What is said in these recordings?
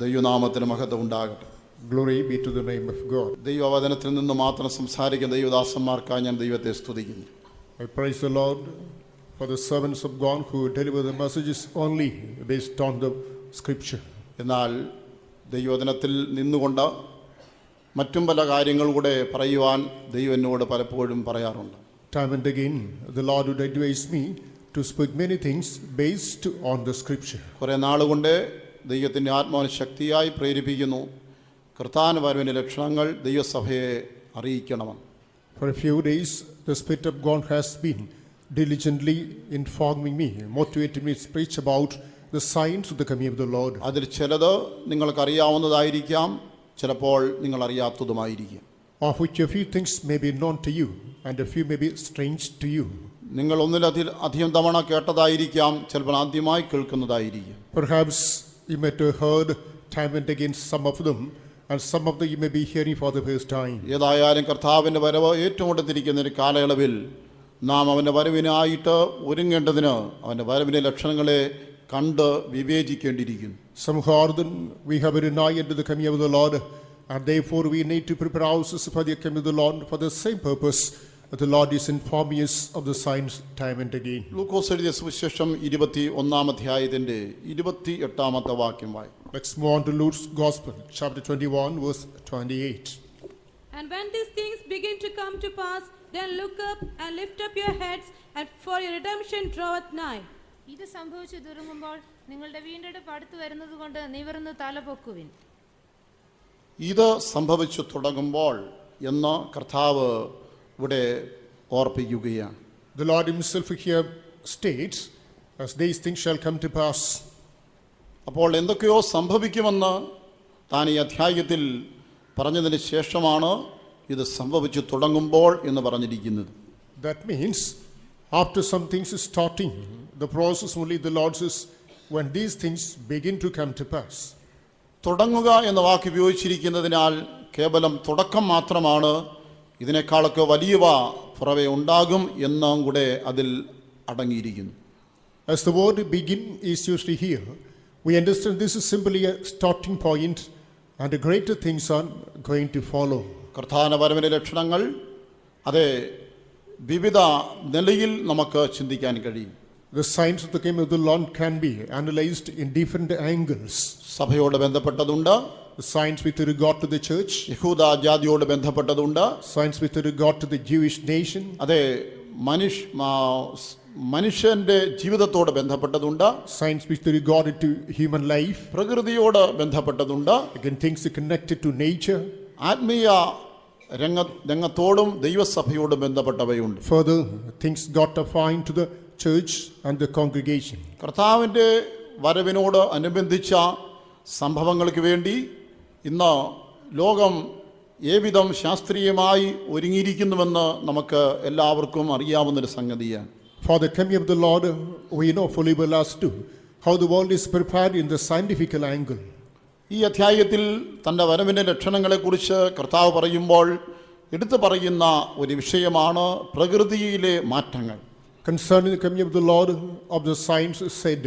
ദൈവനാമത്തിന് മഹത്വം ഉണ്ടാകട്ടെ. Glory be to the name of God. ദൈവവചനത്തിൽ നിന്ന് മാത്രം സംസാരിക്കുന്ന ദൈവദാസന്മാർക്കായി ഞാൻ ദൈവത്തെ സ്തുതിക്കുന്നു. I praise the Lord for the servants of God who deliver the messages only based on the scripture. എന്നാൽ ദൈവവചനത്തിൽ നിന്നുകൊണ്ട് മറ്റും പല കാര്യങ്ങൾ കൂടെ പറയുവാൻ ദൈവം എന്നോട് പലപ്പോഴും പറയാറുണ്ട്. Time and again the Lord would advise me to speak many things based on the scripture. കുറേ നാളുകൊണ്ട് ദൈവത്തിൻ്റെ ആത്മാവിനെ ശക്തിയായി പ്രേരിപ്പിക്കുന്നു, കർത്താവിൻ്റെ വരവിൻ്റെ ലക്ഷണങ്ങൾ ദൈവസഭയെ അറിയിക്കണമെന്ന്. For a few days the Spirit of God has been diligently informing me, motivating me to preach about the signs of the coming of the Lord. അതിൽ ചിലത് നിങ്ങൾക്കറിയാവുന്നതായിരിക്കാം, ചിലപ്പോൾ നിങ്ങൾ അറിയാത്തതുമായിരിക്കും. Of which a few things may be known to you and a few may be strange to you. നിങ്ങൾ ഒന്നിലധികം തവണ കേട്ടതായിരിക്കാം, ചിലപ്പോൾ ആദ്യമായി കേൾക്കുന്നതായിരിക്കും. Perhaps you might have heard time and again some of them, and some of them you may be hearing for the first time. ഏതായാലും കർത്താവിൻ്റെ വരവ് ഏറ്റവും അടുത്തിരിക്കുന്ന ഒരു കാലയളവിൽ നാം അവൻ്റെ വരവിനായിട്ട് ഒരുങ്ങേണ്ടതിന് അവൻ്റെ വരവിൻ്റെ ലക്ഷണങ്ങളെ കണ്ട് വിവേചിക്കേണ്ടിയിരിക്കുന്നു. Somehow or other we have a nigh unto the coming of the Lord, and therefore we need to prepare ourselves for the coming of the Lord. For the same purpose the Lord is informing us of the signs time and again. ലൂക്കോസ് എഴുതിയ സുവിശേഷം 21-ാം അധ്യായത്തിൻ്റെ 28-ാമത്തെ വാക്യം വായി. Let's move on to Luke's Gospel, chapter 21, verse 28. And when these things begin to come to pass, then look up and lift up your heads, and for your redemption draweth nigh. ഇത് സംഭവിച്ചു തുടങ്ങുമ്പോൾ നിങ്ങളുടെ വീണ്ടെടുപ്പ് അടുത്തു വരുന്നതുകൊണ്ട് നിവർന്ന് തലപൊക്കുവിൻ. ഇത് സംഭവിച്ചു തുടങ്ങുമ്പോൾ എന്ന് കർത്താവ് ഇവിടെ ഓർപ്പിക്കുകയാണ്. The Lord himself here states, as these things shall come to pass. അപ്പോൾ എന്തൊക്കെയോ സംഭവിക്കുമെന്ന് താൻ ഈ അധ്യായത്തിൽ പറഞ്ഞതിന് ശേഷമാണ് ഇത് സംഭവിച്ചു തുടങ്ങുമ്പോൾ എന്ന് പറഞ്ഞിരിക്കുന്നത്. That means after some things is starting the process, only the Lord says when these things begin to come to pass. തുടങ്ങുക എന്ന വാക്ക് ഉപയോഗിച്ചിരിക്കുന്നതിനാൽ കേവലം തുടക്കം മാത്രമാണ്, ഇതിനേക്കാളൊക്കെ വലിയവ പുറവെ ഉണ്ടാകും എന്നും കൂടെ അതിൽ അടങ്ങിയിരിക്കുന്നു. As the word begin is used here, we understand this is simply a starting point and the greater things are going to follow. കർത്താവിന്റെ വരവിന്റെ ലക്ഷണങ്ങൾ അതെ വിവിധ നിലയിൽ നമുക്ക് ചിന്തിക്കാൻ കഴിയും. The signs of the coming of the Lord can be analyzed in different angles. സഭയോട് ബന്ധപ്പെട്ടതുണ്ട്, The signs with regard to the church, യഹൂദ ജാതിയോട് ബന്ധപ്പെട്ടതുണ്ട്, signs with regard to the Jewish nation, അതെ മനുഷ്യന്റെ ജീവിതത്തോട് ബന്ധപ്പെട്ടതുണ്ട്, signs with regard to human life, പ്രകൃതിയോട് ബന്ധപ്പെട്ടതുണ്ട്, again things connected to nature, ആത്മീയ രംഗത്തോടും ദൈവസഭയോടും ബന്ധപ്പെട്ടവയുണ്ട്. further things got affine to the church and the congregation. കർത്താവിൻ്റെ വരവിനോട് അനുബന്ധിച്ച സംഭവങ്ങൾക്ക് വേണ്ടി ഇന്ന് ലോകം ഏവിധം ശാസ്ത്രീയമായി ഒരുങ്ങിയിരിക്കുന്നുവെന്ന് നമുക്ക് എല്ലാവർക്കും അറിയാവുന്നൊരു സംഗതിയാണ്. For the coming of the Lord, we know fully well as to how the world is prepared in the scientific angle. ഈ അധ്യായത്തിൽ തൻ്റെ വരവിൻ്റെ ലക്ഷണങ്ങളെക്കുറിച്ച് കർത്താവ് പറയുമ്പോൾ എടുത്തു പറയുന്ന ഒരു വിഷയമാണ് പ്രകൃതിയിലെ മാറ്റങ്ങൾ. Concerning the coming of the Lord of the signs said,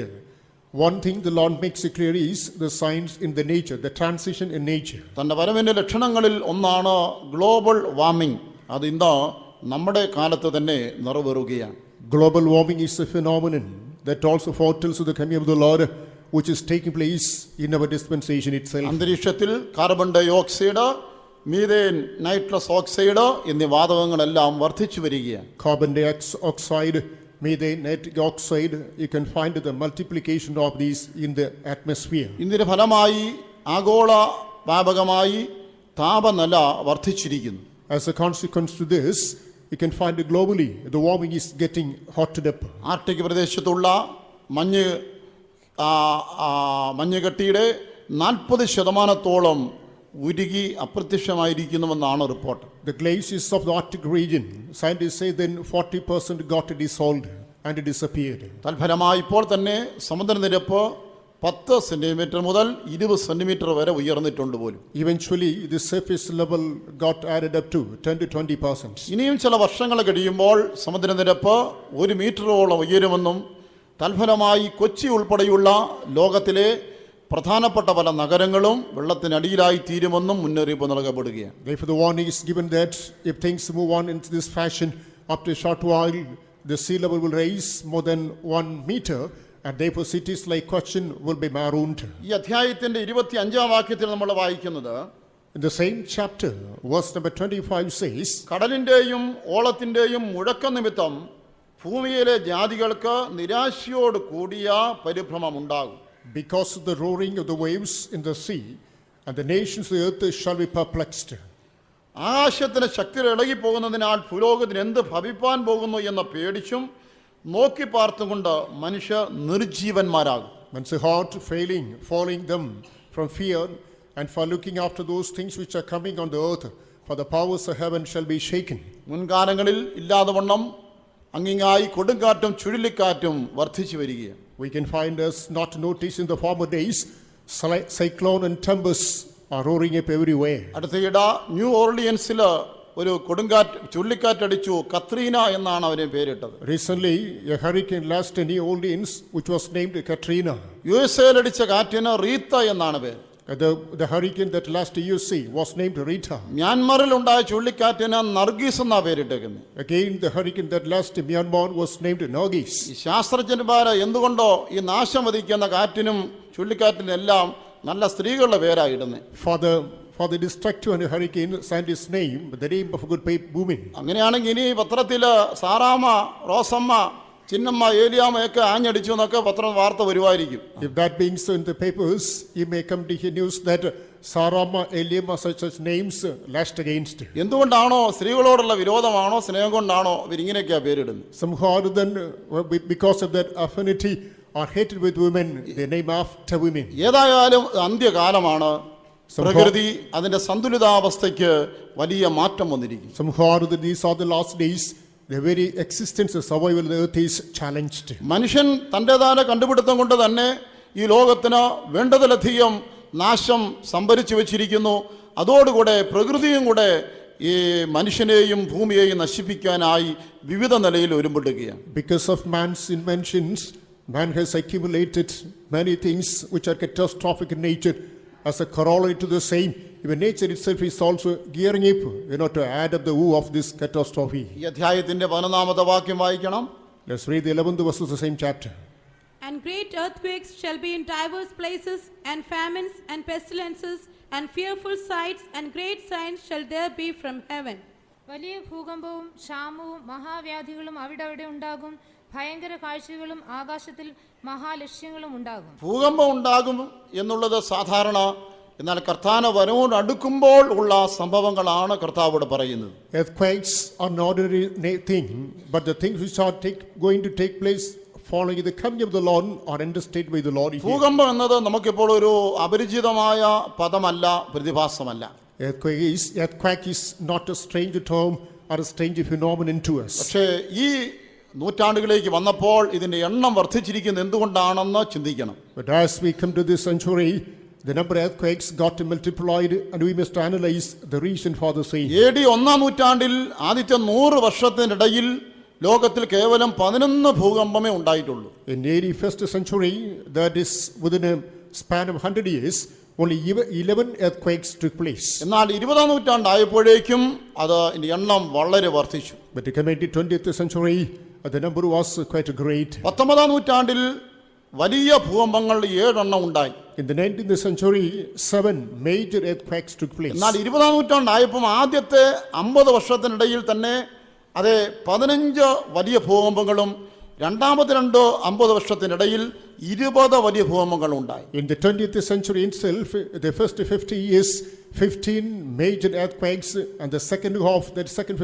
one thing the Lord makes it clear is the signs in the nature, the transition in nature. തൻ്റെ വരവിൻ്റെ ലക്ഷണങ്ങളിൽ ഒന്നാണ് ഗ്ലോബൽ വാർമിംഗ്. അത് ഇന്ന് നമ്മുടെ കാലത്ത് തന്നെ നിറവേറുകയാണ്. Global warming is a phenomenon that also foretells the coming of the Lord, which is taking place in our dispensation itself. അന്തരീക്ഷത്തിൽ carbon dioxide, methane, nitrous oxide എന്നീ വാതകങ്ങളെല്ലാം വർദ്ധിച്ചു വരികയാണ്. Carbon dioxide, methane, nitric oxide, you can find the multiplication of these in the atmosphere. ഇതിന്റെ ഫലമായി ആഗോള വ്യാപകമായി താപനില വർദ്ധിച്ചിരിക്കുന്നു. As a consequence to this, you can find globally the warming is getting hotter up. Arctic പ്രദേശത്തുള്ള മഞ്ഞുകട്ടിയുടെ 40% ഉരുകി അപ്രത്യക്ഷമായിരിക്കുന്നുവെന്നാണ് report. The glaciers of the Arctic region, scientists say then 40% got dissolved and disappeared. തൽഫലമായി ഇപ്പോൾ തന്നെ സമുദ്രനിരപ്പ് 10 സെന്റിമീറ്റർ മുതൽ 20 centimetre വരെ ഉയർന്നിട്ടുണ്ട് പോലും. Eventually the surface level got added up to 10 to 20%. ഇനിയും ചില വർഷങ്ങൾ കഴിയുമ്പോൾ സമുദ്രനിരപ്പ് 1 മീറ്ററോളം ഉയരുമെന്നും തൽഫലമായി കൊച്ചി ഉൾപ്പെടെയുള്ള ലോകത്തിലെ പ്രധാനപ്പെട്ട പല നഗരങ്ങളും വെള്ളത്തിനടിയിലായി തീരുമെന്നും മുന്നറിയിപ്പ് നൽകപ്പെടുകയാണ്. Therefore, the warning is given that if things move on into this fashion, after a short while, the sea level will rise more than 1 meter, and therefore cities like Cochin will be marooned. ഈ അധ്യായത്തിന്റെ 25-ാം വാക്യത്തിൽ നമ്മൾ വായിക്കുന്നത്, In the same chapter, verse number 25 says, കടലിന്റെയും ഓളത്തിന്റെയും മുഴക്കം നിമിത്തം ഭൂമിയിലെ ജാതികൾക്ക് നിരാശയോട് കൂടിയ പരിഭ്രമമുണ്ടാകും. because of the roaring of the waves in the sea, and the nations of the earth shall be perplexed. ആകാശത്തിന് ശക്തി ഇളകിപ്പോകുന്നതിനാൽ ഭൂലോകത്തിന് എന്ത് ഭവിപ്പാൻ പോകുന്നു എന്ന് പേടിച്ചും നോക്കി പാർത്തുകൊണ്ട് മനുഷ്യർ നിർജീവന്മാരാകും. Man's heart falling them from fear, and for looking after those things which are coming on the earth, for the powers of heaven shall be shaken. മുൻകാലങ്ങളിൽ ഇല്ലാതെ വണ്ണം അങ്ങിങ്ങായി കൊടുങ്കാറ്റും ചുഴലിക്കാറ്റും വർദ്ധിച്ചു വരികയാണ്. We can find us not noticed in the former days, cyclone and tempests are roaring up everywhere. അടുത്തയിട new ഓർലിയൻസിൽ ഒരു കൊടുങ്കാറ്റ് ചുഴലിക്കാറ്റടിച്ചു, കത്രീന എന്നാണ് അവന് പേരിട്ടത്. Recently, a hurricane last in New Orleans, which was named Katrina. USA അടിച്ച കാറ്റിന് റീത്ത എന്നാണ് പേര്. The hurricane that last USA was named Rita. മ്യാൻമറിൽ ഉണ്ടായ ചുഴലിക്കാറ്റിന് നർഗീസ് എന്നാ പേരിട്ടേക്കുന്നത്. Again, the hurricane that last in Myanmar was named Nargis. ഈ ശാസ്ത്രജ്ഞന്മാര് എന്തുകൊണ്ടോ ഈ നാശം വധിക്കുന്ന കാറ്റിനും ചുഴലിക്കാറ്റിനും എല്ലാം നല്ല സ്ത്രീകളുടെ പേരായിടുന്നത്. For the destructive and hurricane, scientists name the name of a good woman. അങ്ങനെയാണെങ്കിൽ ഇനി പത്രത്തില് സാറാമ്മ, റോസമ്മ, ചിന്നമ്മ, ഏലിയാമ്മയൊക്കെ ആഞ്ഞടിച്ചു എന്നൊക്കെ വാർത്ത വരുമായിരിക്കും. If that being so in the papers, you may come to hear news that Sarama, Eliama, such names lashed against. എന്തുകൊണ്ടാണോ സ്ത്രീകളോടുള്ള വിരോധമാണോ സ്നേഹം കൊണ്ടാണോ ഇവരിങ്ങനെയൊക്കെയാ പേരിടുന്നത്? Somehow other than because of that affinity or hatred with women, they name after women. ഏതായാലും അന്ത്യകാലമാണ്. പ്രകൃതി അതിന്റെ സന്തുലിതാവസ്ഥയ്ക്ക് വലിയ മാറ്റം വന്നിരിക്കും. Somehow other these are the last days. The very existence of survival of the earth is challenged. മനുഷ്യൻ തൻ്റെതായ കണ്ടുപിടുത്തം കൊണ്ട് തന്നെ ഈ ലോകത്തിന് വേണ്ടതിലധികം നാശം സംഭരിച്ചു വെച്ചിരിക്കുന്നു. അതോടുകൂടെ പ്രകൃതിയും കൂടെ ഈ മനുഷ്യനെയും ഭൂമിയെയും നശിപ്പിക്കാനായി വിവിധ നിലയിൽ ഒരുമ്പെടുകയാണ്. Because of man's inventions, man has accumulated many things which are catastrophic in nature. As a corollary to the same, even nature itself is also gearing up, to add up the woe of this catastrophe. ഈ അധ്യായത്തിന്റെ 11-ാമത്തെ വാക്യം വായിക്കണം. Let's read the 11th verse of the same chapter. And great earthquakes shall be in diverse places, and famines and pestilences, and fearful sights, and great signs shall there be from heaven. വലിയ ഭൂകമ്പവും ക്ഷാമവും മഹാവ്യാധികളും അവിടെ ഉണ്ടാകും. ഭയങ്കര കാഴ്ചകളും ആകാശത്തിൽ മഹാലക്ഷ്യങ്ങളും ഉണ്ടാകും. ഭൂകമ്പം ഉണ്ടാകും എന്നുള്ളത് സാധാരണ, എന്നാൽ കർത്താവിന്റെ വരവോട് അടുക്കുമ്പോൾ ഉള്ള സംഭവങ്ങളാണ് കർത്താവോട് പറയുന്നത്. Earthquakes are an ordinary thing, but the things which are going to take place following the coming of the Lord are understood by the Lord. ഭൂകമ്പം എന്നത് നമുക്കിപ്പോൾ ഒരു അപരിചിതമായ പദമല്ല, പ്രതിഭാസമല്ല. Earthquake is not a strange term or a strange phenomenon to us. പക്ഷേ ഈ നൂറ്റാണ്ടുകളിലേക്ക് വന്നപ്പോൾ ഇതിന്റെ എണ്ണം വർദ്ധിച്ചിരിക്കുന്നത് എന്തുകൊണ്ടാണെന്ന് ചിന്തിക്കണം. But as we come to this century, the number of earthquakes got multiplied, and we must analyze the reason for the same. AD 1-ാം നൂറ്റാണ്ടിൽ ആദ്യത്തെ 100 വർഷത്തിനിടയിൽ ലോകത്തിൽ കേവലം 11 ഭൂകമ്പമേ ഉണ്ടായിട്ടുള്ളൂ. In AD 1st century, that is within a span of 100 years, only 11 earthquakes took place. എന്നാൽ 20-ാം നൂറ്റാണ്ടായപ്പോഴേക്കും അതിന്റെ എണ്ണം വളരെ വർദ്ധിച്ചു. But coming to 20th century, the number was quite great. 19-ാം നൂറ്റാണ്ടിൽ വലിയ ഭൂകമ്പങ്ങൾ 7 എണ്ണം ഉണ്ടായി. In the 19th century, 7 major earthquakes took place. എന്നാൽ 20-ാം നൂറ്റാണ്ടായപ്പോൾ ആദ്യത്തെ 50 വർഷത്തിനിടയിൽ തന്നെ 15 വലിയ ഭൂകമ്പങ്ങളും രണ്ടാമത്തെ 50 വർഷത്തിനിടയിൽ 20 വലിയ ഭൂകമ്പങ്ങളും ഉണ്ടായി. In the 20th century itself, the first 50 years, 15 major earthquakes, and the second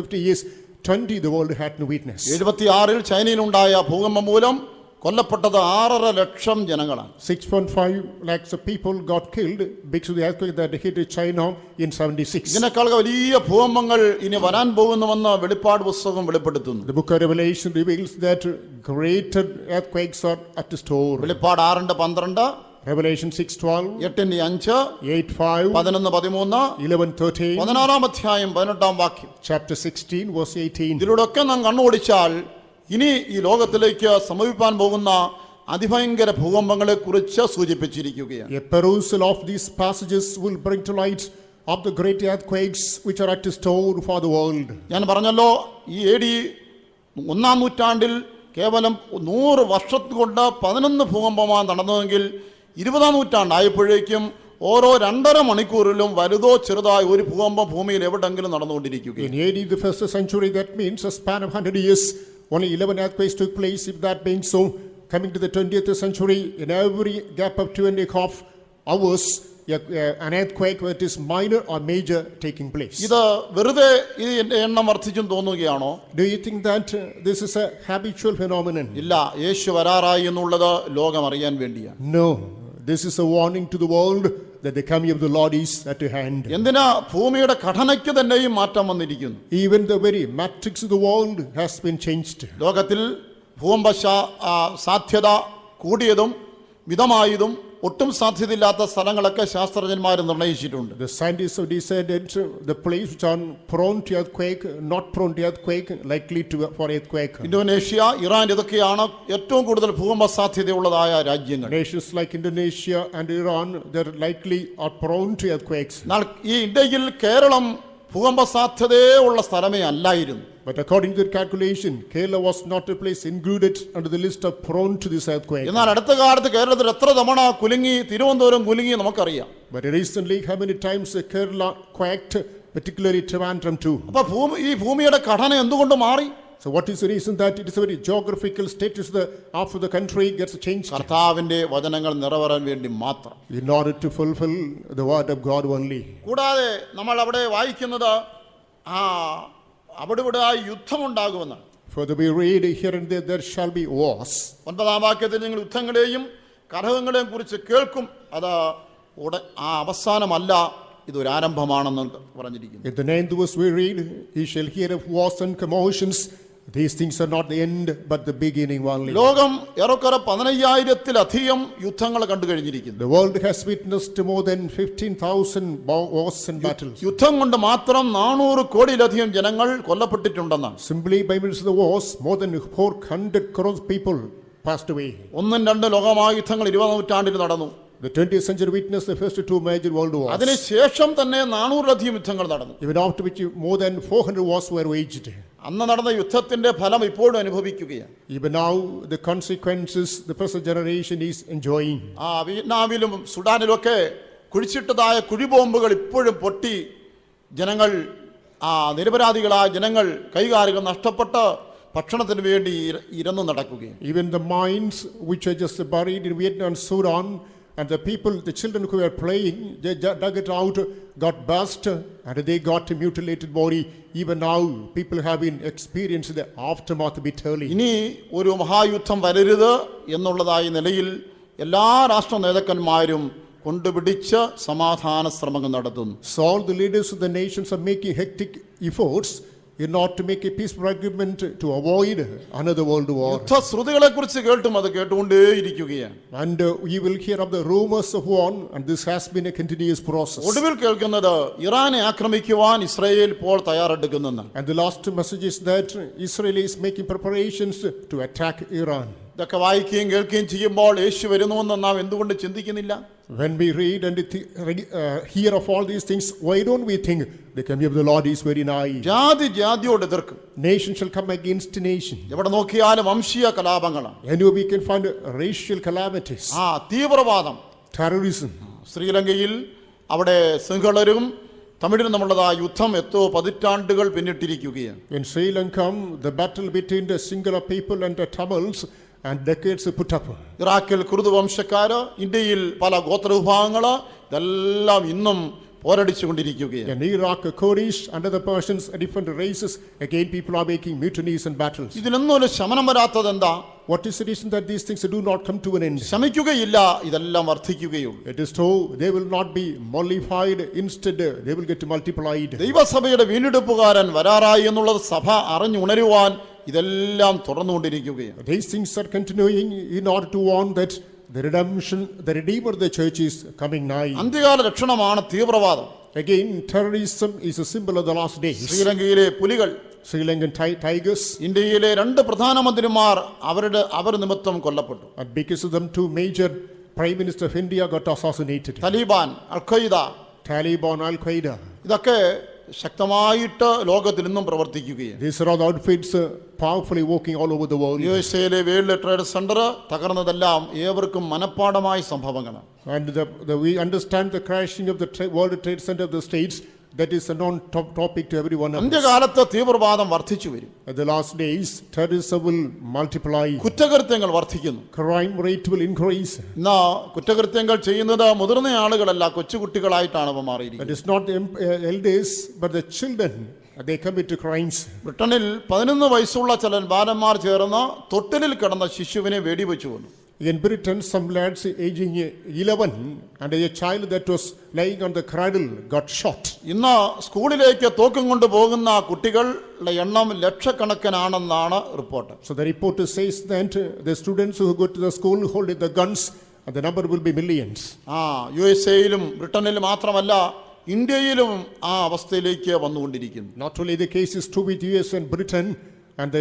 50 years, 20 the world had no witness. 76-ൽ ചൈനയിലുണ്ടായ ഭൂകമ്പം മൂലം കൊല്ലപ്പെട്ടത് 6.5 ലക്ഷം ജനങ്ങളാണ്. 6.5 lakhs of people got killed because of the earthquake that hit China in 76. ഇതിനേക്കാൾ വലിയ ഭൂകമ്പങ്ങൾ ഇനി വരാൻ പോകുന്നുവെന്ന് വെളിപ്പാട് പുസ്തകം വെളിപ്പെടുത്തുന്നു. The book of Revelation reveals that greater earthquakes are at store. വെളിപ്പാട് 6:12, Revelation 6:12, 8:5, 8:5, 11:13, 11:13, 16-ാം അധ്യായം 18-ാം വാക്യം. chapter 16, verse 18. ഇതിലൂടെയൊക്കെ നാം കണ്ണോടിച്ചാൽ ഇനി ഈ ലോകത്തിലേക്ക് സമീപിപ്പാൻ പോകുന്ന അതിഭയങ്കര ഭൂകമ്പങ്ങളെക്കുറിച്ച് സൂചിപ്പിച്ചിരിക്കുകയാണ്. A perusal of these passages will bring to light of the great earthquakes which are at store for the world. ഞാൻ പറഞ്ഞല്ലോ, ഈ AD 1-ാം നൂറ്റാണ്ടിൽ കേവലം 100 വർഷം കൊണ്ട് 11 ഭൂകമ്പമാണ് നടന്നതെങ്കിൽ 20-ാം നൂറ്റാണ്ടായപ്പോഴേക്കും ഓരോ 2.5 മണിക്കൂറിലും വലുതോ ചെറുതായ ഒരു ഭൂകമ്പം ഭൂമിയിൽ എവിടെങ്കിലും നടന്നുകൊണ്ടിരിക്കുകയാണ്. In AD the first century, that means a span of 100 years, only 11 earthquakes took place. If that being so, coming to the 20th century, in every gap of 2.5 hours, an earthquake, whether it is minor or major, taking place. ഇത് വെറുതെ ഇതിന്റെ എണ്ണം വർദ്ധിച്ചെന്ന് തോന്നുകയാണോ? Do you think that this is a habitual phenomenon? ഇല്ല, യേശു വരാറായി എന്നുള്ളത് ലോകം അറിയാൻ വേണ്ടിയാണ്. No, this is a warning to the world that the coming of the Lord is at hand. എന്തിനാ? ഭൂമിയുടെ ഘടനയ്ക്ക് തന്നെയും മാറ്റം വന്നിരിക്കുന്നു. Even the very matrix of the world has been changed. ലോകത്തിൽ ഭൂകമ്പ സാധ്യത കൂടിയതും മിതമായതും ഒട്ടും സാധ്യതയില്ലാത്ത സ്ഥലങ്ങളൊക്കെ ശാസ്ത്രജ്ഞന്മാർ നിർണയിച്ചിട്ടുണ്ട്. The scientists have decided the place which are prone to earthquake, not prone to earthquake, likely to for earthquake. Indonesia, Iran ഇതൊക്കെയാണ് ഏറ്റവും കൂടുതൽ ഭൂകമ്പ സാധ്യതയുള്ളതായ രാജ്യങ്ങൾ. Nations like Indonesia and Iran, they are likely or prone to earthquakes. ഈ ഇന്ത്യയിൽ കേരളം ഭൂകമ്പ സാധ്യതയുള്ള സ്ഥലമേ അല്ലായിരുന്നു. But according to the calculation, Kerala was not a place included under the list of prone to this earthquake. എന്നാൽ അടുത്ത കാലത്ത് കേരളത്തിൽ എത്ര തവണ കുലുങ്ങി, തിരുവനന്തപുരം കുലുങ്ങി നമുക്കറിയാം. But recently, how many times Kerala quaked, particularly Trivandrum too. അപ്പൊ ഈ ഭൂമിയുടെ ഘടന എന്തുകൊണ്ട് മാറി? So what is the reason that it is a very geographical status of the country gets changed? കർത്താവിന്റെ വചനങ്ങൾ നിറവേറാൻ വേണ്ടി മാത്രം. In order to fulfill the word of God only. കൂടാതെ നമ്മൾ അവിടെ വായിക്കുന്നത് അവിടെ ഇവിടെ യുദ്ധമുണ്ടാകുമെന്നാണ്. Further we read here and there shall be wars. 9-ാം വാക്യത്തിൽ നിങ്ങൾ യുദ്ധങ്ങളെയും കലഹങ്ങളെയും കുറിച്ച് കേൾക്കും. അത് അവസാനമല്ല, ഇതൊരു ആരംഭമാണെന്ന് പറഞ്ഞിരിക്കുന്നു. In the 9th verse we read, ye shall hear of wars and commotions. These things are not the end, but the beginning only. ലോകം ഏറെക്കുറെ 15,000-ലധികം യുദ്ധങ്ങൾ കണ്ടു കഴിഞ്ഞിരിക്കുന്നു. The world has witnessed more than 15,000 wars and battles. യുദ്ധം കൊണ്ട് മാത്രം 400 കോടിയിലധികം ജനങ്ങൾ കൊല്ലപ്പെട്ടിട്ടുണ്ടെന്നാണ്. Simply by means of the wars, more than 400 crores people passed away. 1-2 ലോകമഹായുദ്ധങ്ങൾ 20-ാം നൂറ്റാണ്ടിൽ നടന്നു. The 20th century witnessed the first 2 major world wars. അതിനുശേഷം തന്നെ 400-ലധികം യുദ്ധങ്ങൾ നടന്നു. Even after which more than 400 wars were waged. അന്ന് നടന്ന യുദ്ധത്തിന്റെ ഫലം ഇപ്പോഴും അനുഭവിക്കുകയാണ്. Even now the consequences the present generation is enjoying. വിയറ്റ്നാമിലും സുഡാനിലുമൊക്കെ കുഴിച്ചിട്ടതായ കുഴിബോംബുകൾ ഇപ്പോഴും പൊട്ടി ജനങ്ങൾ നിരപരാധികളായ ജനങ്ങൾ കൈകാലുകൾ നഷ്ടപ്പെട്ട് ഭക്ഷണത്തിന് വേണ്ടി ഇരന്നു നടക്കുകയാണ്. Even the mines which are just buried in Vietnam and Sudan, and the people, the children who were playing, they dug it out, got burst, and they got a mutilated body. Even now, people have been experiencing the aftermath bitterly. ഇനി ഒരു മഹായുദ്ധം വരരുത് എന്നുള്ളതായ നിലയിൽ എല്ലാ രാഷ്ട്ര നേതാക്കന്മാരും കൊണ്ടുപിടിച്ച് സമാധാന ശ്രമങ്ങൾ നടത്തുന്നു. So all the leaders of the nations are making hectic efforts in order to make a peaceful agreement to avoid another world war. യുദ്ധശ്രുതികളെ കുറിച്ച് കേട്ടും അത് കേട്ടുകൊണ്ടേയിരിക്കുകയാണ്. And we will hear of the rumors of war, and this has been a continuous process. ഒടുവിൽ കേൾക്കുന്നത് ഇറാനെ ആക്രമിക്കുവാൻ Israel ഇപ്പോൾ തയ്യാറെടുക്കുന്നെന്ന്. And the last message is that Israel is making preparations to attack Iran. ഇതൊക്കെ വായിക്കുകയും കേൾക്കുകയും ചെയ്യുമ്പോൾ യേശു വരുന്നുവെന്ന് നാം എന്തുകൊണ്ട് ചിന്തിക്കുന്നില്ല? When we read and hear of all these things, why don't we think the coming of the Lord is very nigh? ജാതിയോട് എതിർക്കും. Nation shall come against nation. എവിടെ നോക്കിയാലും വംശീയ കലാപങ്ങളാണ്. Anywhere we can find racial calamities. തീവ്രവാദം, terrorism. ശ്രീലങ്കയിൽ അവിടെ സിംഹളരും തമിഴിനും തമ്മിലുള്ളതായ യുദ്ധം എത്രയോ പതിറ്റാണ്ടുകൾ പിന്നിട്ടിരിക്കുകയാണ്. In Sri Lanka, the battle between the Sinhala people and the Tamils and decades put up. ഇറാഖിൽ കുർദ് വംശക്കാര്, ഇന്ത്യയിൽ പല ഗോത്രവിഭാഗങ്ങള്, ഇതെല്ലാം ഇന്നും പോരടിച്ചുകൊണ്ടിരിക്കുകയാണ്. In Iraq, Kurdish and other Persians, different races, again people are making mutinies and battles. ഇതിലൊന്നും ഒരു ശമനം വരാത്തത് എന്താ? What is the reason that these things do not come to an end? ശമിക്കുകയില്ല, ഇതെല്ലാം വർദ്ധിക്കുകയുള്ളൂ. It is true, they will not be mollified, instead they will get multiplied. ദൈവസഭയുടെ വീണ്ടെടുപ്പുകാരൻ വരാറായി എന്നുള്ളത് സഭ അറിഞ്ഞുണരുവാൻ ഇതെല്ലാം തുടർന്നുകൊണ്ടിരിക്കുകയാണ്. These things are continuing in order to warn that the redemption, the redeemer of the church is coming nigh. അന്ത്യകാല ലക്ഷണമാണ് തീവ്രവാദം. Again, terrorism is a symbol of the last days. ശ്രീലങ്കയിലെ പുലികൾ, Sri Lankan tigers. ഇന്ത്യയിലെ 2 പ്രധാനമന്ത്രിമാർ അവർ നിമിത്തം കൊല്ലപ്പെട്ടു. And because of them, 2 major Prime Minister of India got assassinated. തലിബാൻ, അൽ-ഖയ്ദ, Taliban, Al-Qaeda. ഇതൊക്കെ ശക്തമായിട്ട് ലോകത്തിൽ ഇന്നും പ്രവർത്തിക്കുകയാണ്. These are all outfits powerfully working all over the world. യുഎസ്എയിലെ വേൾഡ് ട്രേഡ് സെന്റർ തകർന്നതെല്ലാം ഏവർക്കും മനഃപ്പാടമായ സംഭവങ്ങളാണ്. And we understand the crashing of the World Trade Center of the States. That is a non-topic to everyone else. അന്ത്യകാലത്ത് തീവ്രവാദം വർദ്ധിച്ചു വരും. At the last days, terrorism will multiply. കുറ്റകൃത്യങ്ങൾ വർദ്ധിക്കുന്നു. Crime rate will increase. ഇന്ന് കുറ്റകൃത്യങ്ങൾ ചെയ്യുന്നത് മുതിർന്ന ആളുകളല്ല, കൊച്ചുകുട്ടികളായിട്ടാണ് അവ മാറിയിരിക്കുന്നത്. It is not the elders, but the children. They commit crimes. ബ്രിട്ടനിൽ 11 വയസ്സുള്ള ചില ബാലന്മാർ ചേർന്ന് തൊട്ടിലിൽ കിടന്ന ശിശുവിനെ വെടിവെച്ചു കൊന്നു. In Britain, some lads aging 11 and a child that was lying on the cradle got shot. ഇന്ന് സ്കൂളിലേക്ക് തോക്കും കൊണ്ട് പോകുന്ന കുട്ടികളുടെ എണ്ണം ലക്ഷക്കണക്കിനാണെന്നാണ് report. So the reporter says that the students who go to the school holding the guns, and the number will be millions. യുഎസ്എയിലും ബ്രിട്ടനിലും മാത്രമല്ല ഇന്ത്യയിലും ആ അവസ്ഥയിലേക്ക് വന്നുകൊണ്ടിരിക്കുന്നു. Not only the case is true with US and Britain, and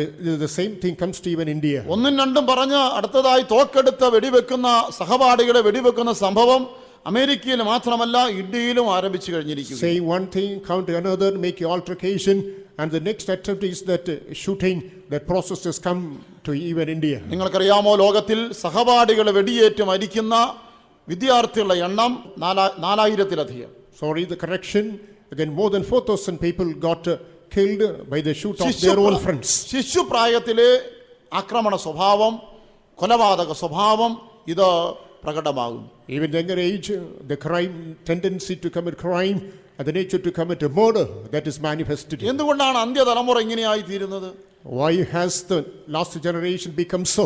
the same thing comes to even India. ഒന്നും രണ്ടും പറഞ്ഞ് അടുത്തതായി തോക്കെടുത്ത് വെടിവെക്കുന്ന സഹപാഠികളെ വെടിവെക്കുന്ന സംഭവം അമേരിക്കയിൽ മാത്രമല്ല ഇന്ത്യയിലും ആരംഭിച്ചു കഴിഞ്ഞിരിക്കുന്നു. Say one thing, counter another, make an altercation, and the next attempt is that shooting. That process has come to even India. നിങ്ങൾക്കറിയാമോ, ലോകത്തിൽ സഹപാഠികളെ വെടിയേറ്റ് മരിക്കുന്ന വിദ്യാർത്ഥികളുടെ എണ്ണം 4000-ലധികം. Sorry, the correction. Again, more than 4,000 people got killed by the shoot of their own friends. ശിശുപ്രായത്തിലെ ആക്രമണ സ്വഭാവം, കൊലപാതക സ്വഭാവം ഇത് പ്രകടമാകും. Even younger age, the crime tendency to commit crime and the nature to commit a murder, that is manifested. എന്തുകൊണ്ടാണ് അന്ത്യതലമുറ ഇങ്ങനെയായി തീരുന്നത്? Why has the last generation become so?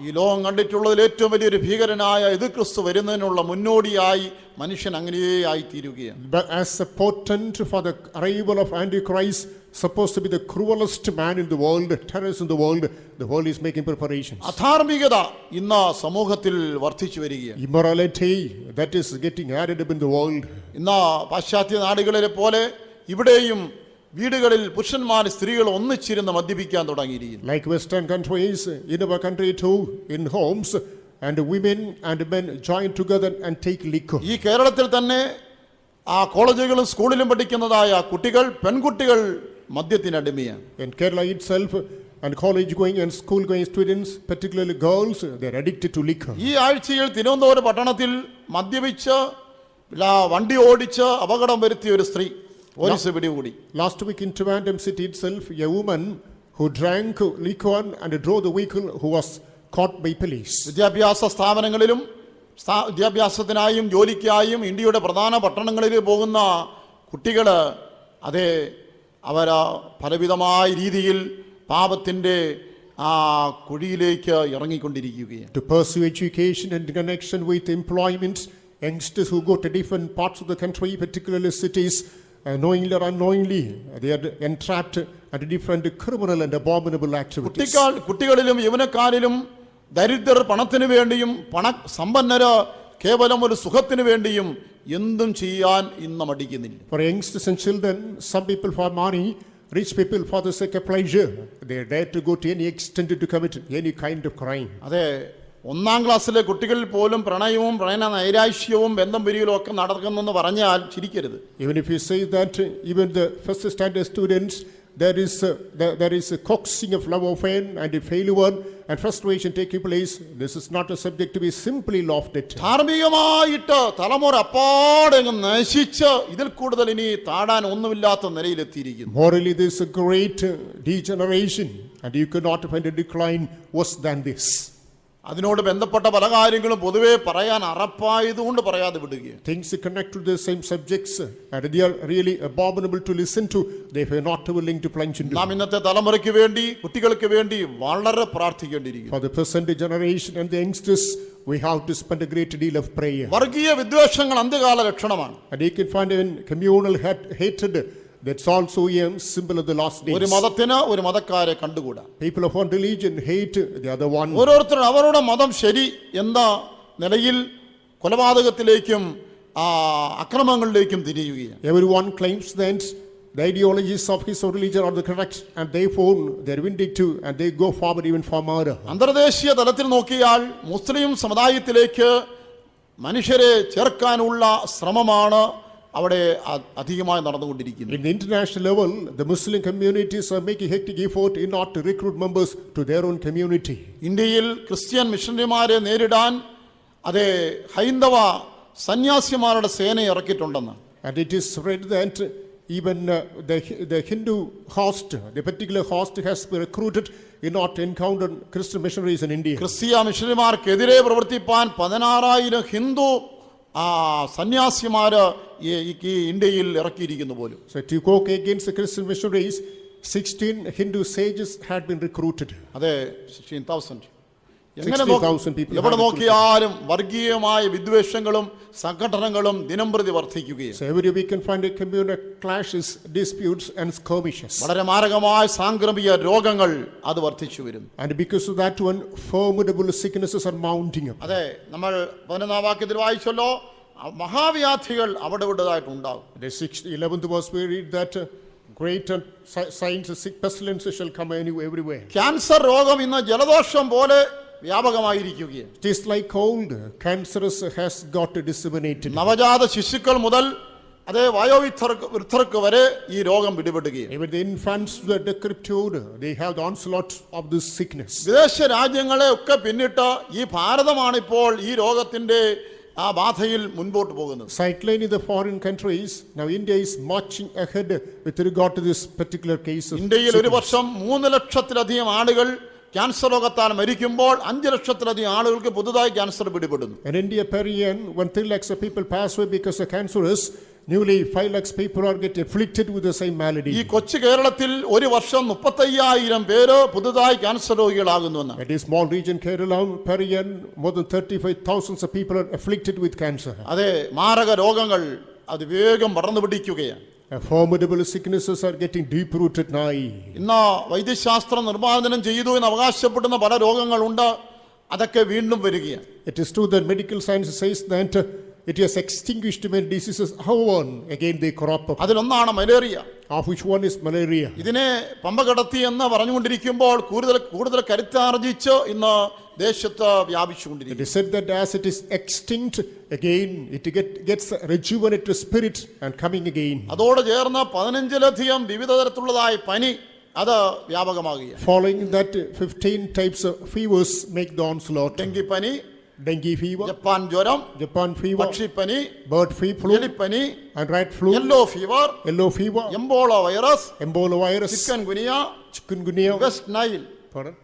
ഈ ലോകം കണ്ടിട്ടുള്ളതിൽ ഏറ്റവും വലിയൊരു ഭീകരനായ എതിർക്രിസ്തു വരുന്നതിനുള്ള മുന്നോടിയായി മനുഷ്യൻ അങ്ങനെയേ ആയി തീരുകയാണ്. But as a portent for the arrival of Antichrist, supposed to be the cruelest man in the world, terrorist in the world is making preparations. അധാർമികത ഇന്ന് സമൂഹത്തിൽ വർദ്ധിച്ചു വരികയാണ്. Immorality, that is getting added up in the world. ഇന്ന് പാശ്ചാത്യ നാടുകളിലെ പോലെ ഇവിടെയും വീടുകളിൽ പുരുഷന്മാർ സ്ത്രീകൾ ഒന്നിച്ചിരുന്ന് മദ്യപിക്കാൻ തുടങ്ങിയിരിക്കുന്നു. Like Western countries, in our country too, in homes, and women and men join together and take liquor. ഈ കേരളത്തിൽ തന്നെ കോളേജുകളും സ്കൂളിലും പഠിക്കുന്നതായ പെൺകുട്ടികൾ മദ്യത്തിനടിമയാണ്. In Kerala itself, and college going and school going students, particularly girls, they are addicted to liquor. ഈ ആഴ്ചയിൽ തിരുവനന്തപുരം പട്ടണത്തിൽ മദ്യപിച്ച് വണ്ടി ഓടിച്ച് അപകടം വരുത്തിയ ഒരു സ്ത്രീ പോലീസ് പിടികൂടി. Last week in Trivandrum city itself, a woman who drank liquor and drove the vehicle who was caught by police. വിദ്യാഭ്യാസ സ്ഥാപനങ്ങളിലും വിദ്യാഭ്യാസത്തിനായും ജോലിക്കായും ഇന്ത്യയുടെ പ്രധാന പട്ടണങ്ങളിൽ പോകുന്ന കുട്ടികൾ അവർ പലവിധമായ രീതിയിൽ പാപത്തിൻ്റെ കുഴിയിലേക്ക് ഇറങ്ങിക്കൊണ്ടിരിക്കുകയാണ്. To pursue education and connection with employment, youngsters who go to different parts of the country, particularly cities, knowingly or unknowingly, they are entrapped at different criminal and abominable activities. കുട്ടികളിലും യൗവനക്കാരിലും ദരിദ്രർ പണത്തിന് വേണ്ടിയും സമ്പന്നര് കേവലം ഒരു സുഖത്തിന് വേണ്ടിയും എന്തും ചെയ്യാൻ ഇന്ന് മടിക്കുന്നില്ല. For youngsters and children, some people for money, rich people for the sake of pleasure, they dare to go to any extent to commit any kind of crime. അതെ, 1ാം ക്ലാസ്സിലെ കുട്ടികളിൽ പോലും പ്രണയവും പ്രണയ നൈരാശ്യവും ബന്ധം പിരിയലും ഒക്കെ നടക്കുന്നെന്ന് പറഞ്ഞാൽ ചിരിക്കരുത്. Even if you say that, even the first standard students, there is a coaxing of love affair and a failure and frustration taking place. This is not a subject to be simply laughed at. ധാർമ്മികമായിട്ട് തലമുറ അപ്പാടെ നശിച്ച് ഇതിൽ കൂടുതൽ ഇനി താടാൻ ഒന്നുമില്ലാത്ത നിലയിലെത്തിയിരിക്കുന്നു. Morally, there is a great degeneration, and you cannot find a decline worse than this. അതിനോട് ബന്ധപ്പെട്ട പല കാര്യങ്ങളും പൊതുവെ പറയാൻ അറപ്പായതുകൊണ്ട് പറയാതെ വിടുകയാണ്. Things connect to the same subjects, and they are really abominable to listen to. They are not willing to plunge into. നാം ഇന്നത്തെ തലമുറയ്ക്ക് വേണ്ടി, കുട്ടികൾക്ക് വേണ്ടി വളരെ പ്രാർത്ഥിക്കേണ്ടിയിരിക്കുന്നു. For the present generation and the youngsters, we have to spend a great deal of prayer. വർഗീയ വിദ്വേഷങ്ങൾ അന്ത്യകാല ലക്ഷണമാണ്. And you can find even communal hatred. That's also a symbol of the last days. ഒരു മതത്തിന് ഒരു മതക്കാരെ കണ്ടുകൂടാ. People of one religion hate the other one. ഓരോരുത്തരും അവരുടെ മതം ശരി എന്ന നിലയിൽ കൊലപാതകത്തിലേക്കും അക്രമങ്ങളിലേക്കും തിരിയുകയാണ്. Everyone claims that the ideologies of his own religion are the correct, and therefore they are vindictive and they go forward even for murder. അന്തർദേശീയ തലത്തിൽ നോക്കിയാൽ മുസ്ലിം സമുദായത്തിലേക്ക് മനുഷ്യരെ ചേർക്കാനുള്ള ശ്രമമാണ് അവിടെ അധികമായി നടന്നുകൊണ്ടിരിക്കുന്നത്. In the international level, the Muslim communities are making hectic effort in order to recruit members to their own community. ഇന്ത്യയിൽ ക്രിസ്ത്യൻ മിഷണറിമാരെ നേരിടാൻ അതേ ഹൈന്ദവ സന്യാസിമാരുടെ സേന ഇറക്കിയിട്ടുണ്ടെന്ന്. And it is read that even the Hindu host, the particular host has been recruited in order to encounter Christian missionaries in India. ക്രിസ്തീയ മിഷണറിമാർക്കെതിരെ പ്രവർത്തിപ്പാൻ 16,000 ഹിന്ദു സന്യാസിമാര് ഈ ഇന്ത്യയിൽ ഇറക്കിയിരിക്കുന്നു പോലും. So to go against the Christian missionaries, 16 Hindu sages had been recruited. അതെ, 16,000. 60,000 people എവിടെ have നോക്കിയാലും വർഗീയമായ വിദ്വേഷങ്ങളും സംഘടനകളും ദിനംപ്രതി വർദ്ധിക്കുകയാണ്. So every week can find a communal clashes, disputes and skirmishes. വളരെ മാരകമായ സാംക്രമിക രോഗങ്ങൾ അത് വർദ്ധിച്ചു വരുന്നു. And because of that one, formidable sicknesses are mounting up. അതെ, നമ്മൾ 11ാം വാക്യത്തിൽ വായിച്ചല്ലോ, മഹാവ്യാധികൾ അവിടെ ഇവിടേതായിട്ടുണ്ടാകും. The 11th verse we read that great signs of sick pestilences shall come everywhere. Cancer രോഗം ഇന്ന് ജലദോഷം പോലെ വ്യാപകമായിരിക്കുകയാണ്. It is like cold, cancerous has got disseminated. നവജാത ശിശുക്കൾ മുതൽ അതേ വയോവൃദ്ധർക്ക് വരെ ഈ രോഗം പിടിപെടുകയാണ്. Even the infants, the decrepitude, they have the onslaught of this sickness. വിദേശ രാജ്യങ്ങളെ ഒക്കെ പിന്നിട്ട് ഈ ഭാരതമാണിപ്പോൾ ഈ രോഗത്തിന്റെ ആ ബാധയിൽ മുൻപോട്ട് പോകുന്നത്. Cycling in the foreign countries, now India is marching ahead with regard to this particular case of ഇന്ത്യയിൽ ഒരു sickness. വർഷം 3 ലക്ഷത്തിലധികം ആളുകൾ ക്യാൻസർ രോഗത്താൽ മരിക്കുമ്പോൾ 5 ലക്ഷത്തിലധികം ആളുകൾക്ക് പുതുതായി cancer പിടിപെടുന്നു. In India per year, 1 lakhs of people pass away because of cancerous. Newly 5 lakhs people are get afflicted with the same malady. ഈ കൊച്ചു കേരളത്തിൽ ഒരു വർഷം 35,000 പേര് പുതുതായി cancer രോഗികളാകുന്നുവെന്ന്. That is small region Kerala, per year more than 35,000 of people are afflicted with cancer. അതെ, മാരക രോഗങ്ങൾ അത് വേഗം പടർന്നു പിടിക്കുകയാണ്. Formidable sicknesses are getting deep rooted now. ഇന്ന് വൈദ്യശാസ്ത്രം നിർമ്മാർജ്ജനം ചെയ്തു എന്ന് അവകാശപ്പെടുന്ന പല രോഗങ്ങളുണ്ട്, അതൊക്കെ വീണ്ടും വരികയാണ്. It is true that medical science says that it has extinguished many diseases. However, again they crop up. അതിലൊന്നാണ് malaria. Of which one is malaria. ഇതിനെ പമ്പ കടത്തി എന്ന് പറഞ്ഞുകൊണ്ടിരിക്കുമ്പോൾ കൂടുതൽ കരുത്താർജിച്ച് ഇന്ന് ദേശത്ത് വ്യാപിച്ചുകൊണ്ടിരിക്കുന്നു. It is said that as it is extinct, again it gets rejuvenated spirit and coming again. അതോട് ചേർന്ന് 15ലധികം വിവിധ തരത്തിലുള്ളതായ പനി അത് വ്യാപകമാകുകയാണ്. Following that, 15 types of fevers make the onslaught. ഡെങ്കിപ്പനി, Dengue fever, ജപ്പാൻ ജ്വരം, Japan fever, പക്ഷിപ്പനി, bird flu, എലിപ്പനി, and rat flu, yellow fever, yellow fever, Ebola virus, Ebola virus, chikungunya, chikungunya, West Nile, pardon,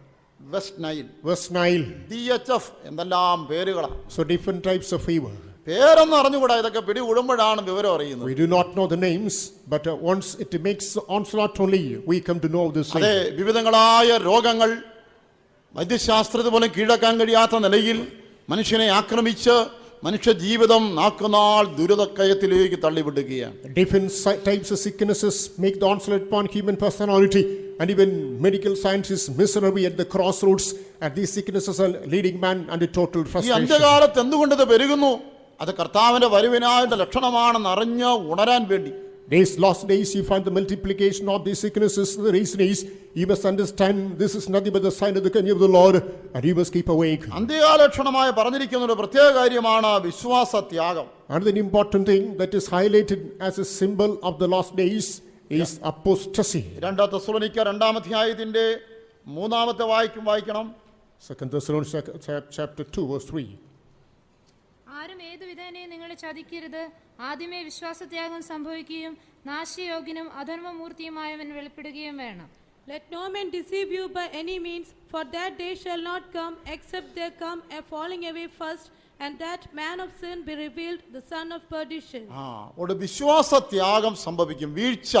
West Nile, West Nile. DHF എന്തെല്ലാം പേരുകളാണ്. So different types of fever. പേരൊന്നും അറിഞ്ഞുകൂടാ, ഇതൊക്കെ പിടികൂടുമ്പോഴാണ് വിവരം അറിയുന്നത്. We do not know the names, but once it makes onslaught only, we come to know this. അതെ, വിവിധങ്ങളായ രോഗങ്ങൾ വൈദ്യശാസ്ത്രത്തിൽ പോലും കീഴടക്കാൻ കഴിയാത്ത നിലയിൽ മനുഷ്യനെ ആക്രമിച്ച് മനുഷ്യ ജീവിതം നാക്കുനാൾ ദുരിതക്കയത്തിലേക്ക് തള്ളിവിടുകയാണ്. Different types of sicknesses make the onslaught upon human personality, and even medical science is miserable at the crossroads, and these sicknesses are leading man under total ഈ frustration. അന്ത്യകാലത്ത് എന്തുകൊണ്ട് ഇത് പെരുകുന്നു? അത് കർത്താവിന്റെ വരവിനായുള്ള ലക്ഷണമാണെന്ന് അറിഞ്ഞ് ഉണരാൻ വേണ്ടി. These last days you find the multiplication of these sicknesses. The reason is you must understand this is nothing but the sign of the coming of the Lord, and you must keep awake. അന്ത്യകാല ലക്ഷണമായി പറഞ്ഞിരിക്കുന്ന ഒരു പ്രത്യേക കാര്യമാണ് വിശ്വാസത്യാഗം. Another important thing that is highlighted as a symbol of the last days is apostasy. 2 തെസ്സലോനിക്കർ 2-ാം അധ്യായത്തിന്റെ 3-ാമത്തെ വായിക്കണം. 2 Thessalonians chapter 2 verse 3. ആരും ഏതു വിധേനയും നിങ്ങളെ ചതിക്കരുത്. ആദ്യമേ വിശ്വാസത്യാഗം സംഭവിക്കുകയും നാശയോഗ്യനും അധർമ്മമൂർത്തിയുമായവൻ വെളിപ്പെടുകയും വേണം. Let no man deceive you by any means, for that day shall not come except there come a falling away first, and that man of sin be revealed, the son of perdition. ഒരു വിശ്വാസത്യാഗം സംഭവിക്കും, വീഴ്ച.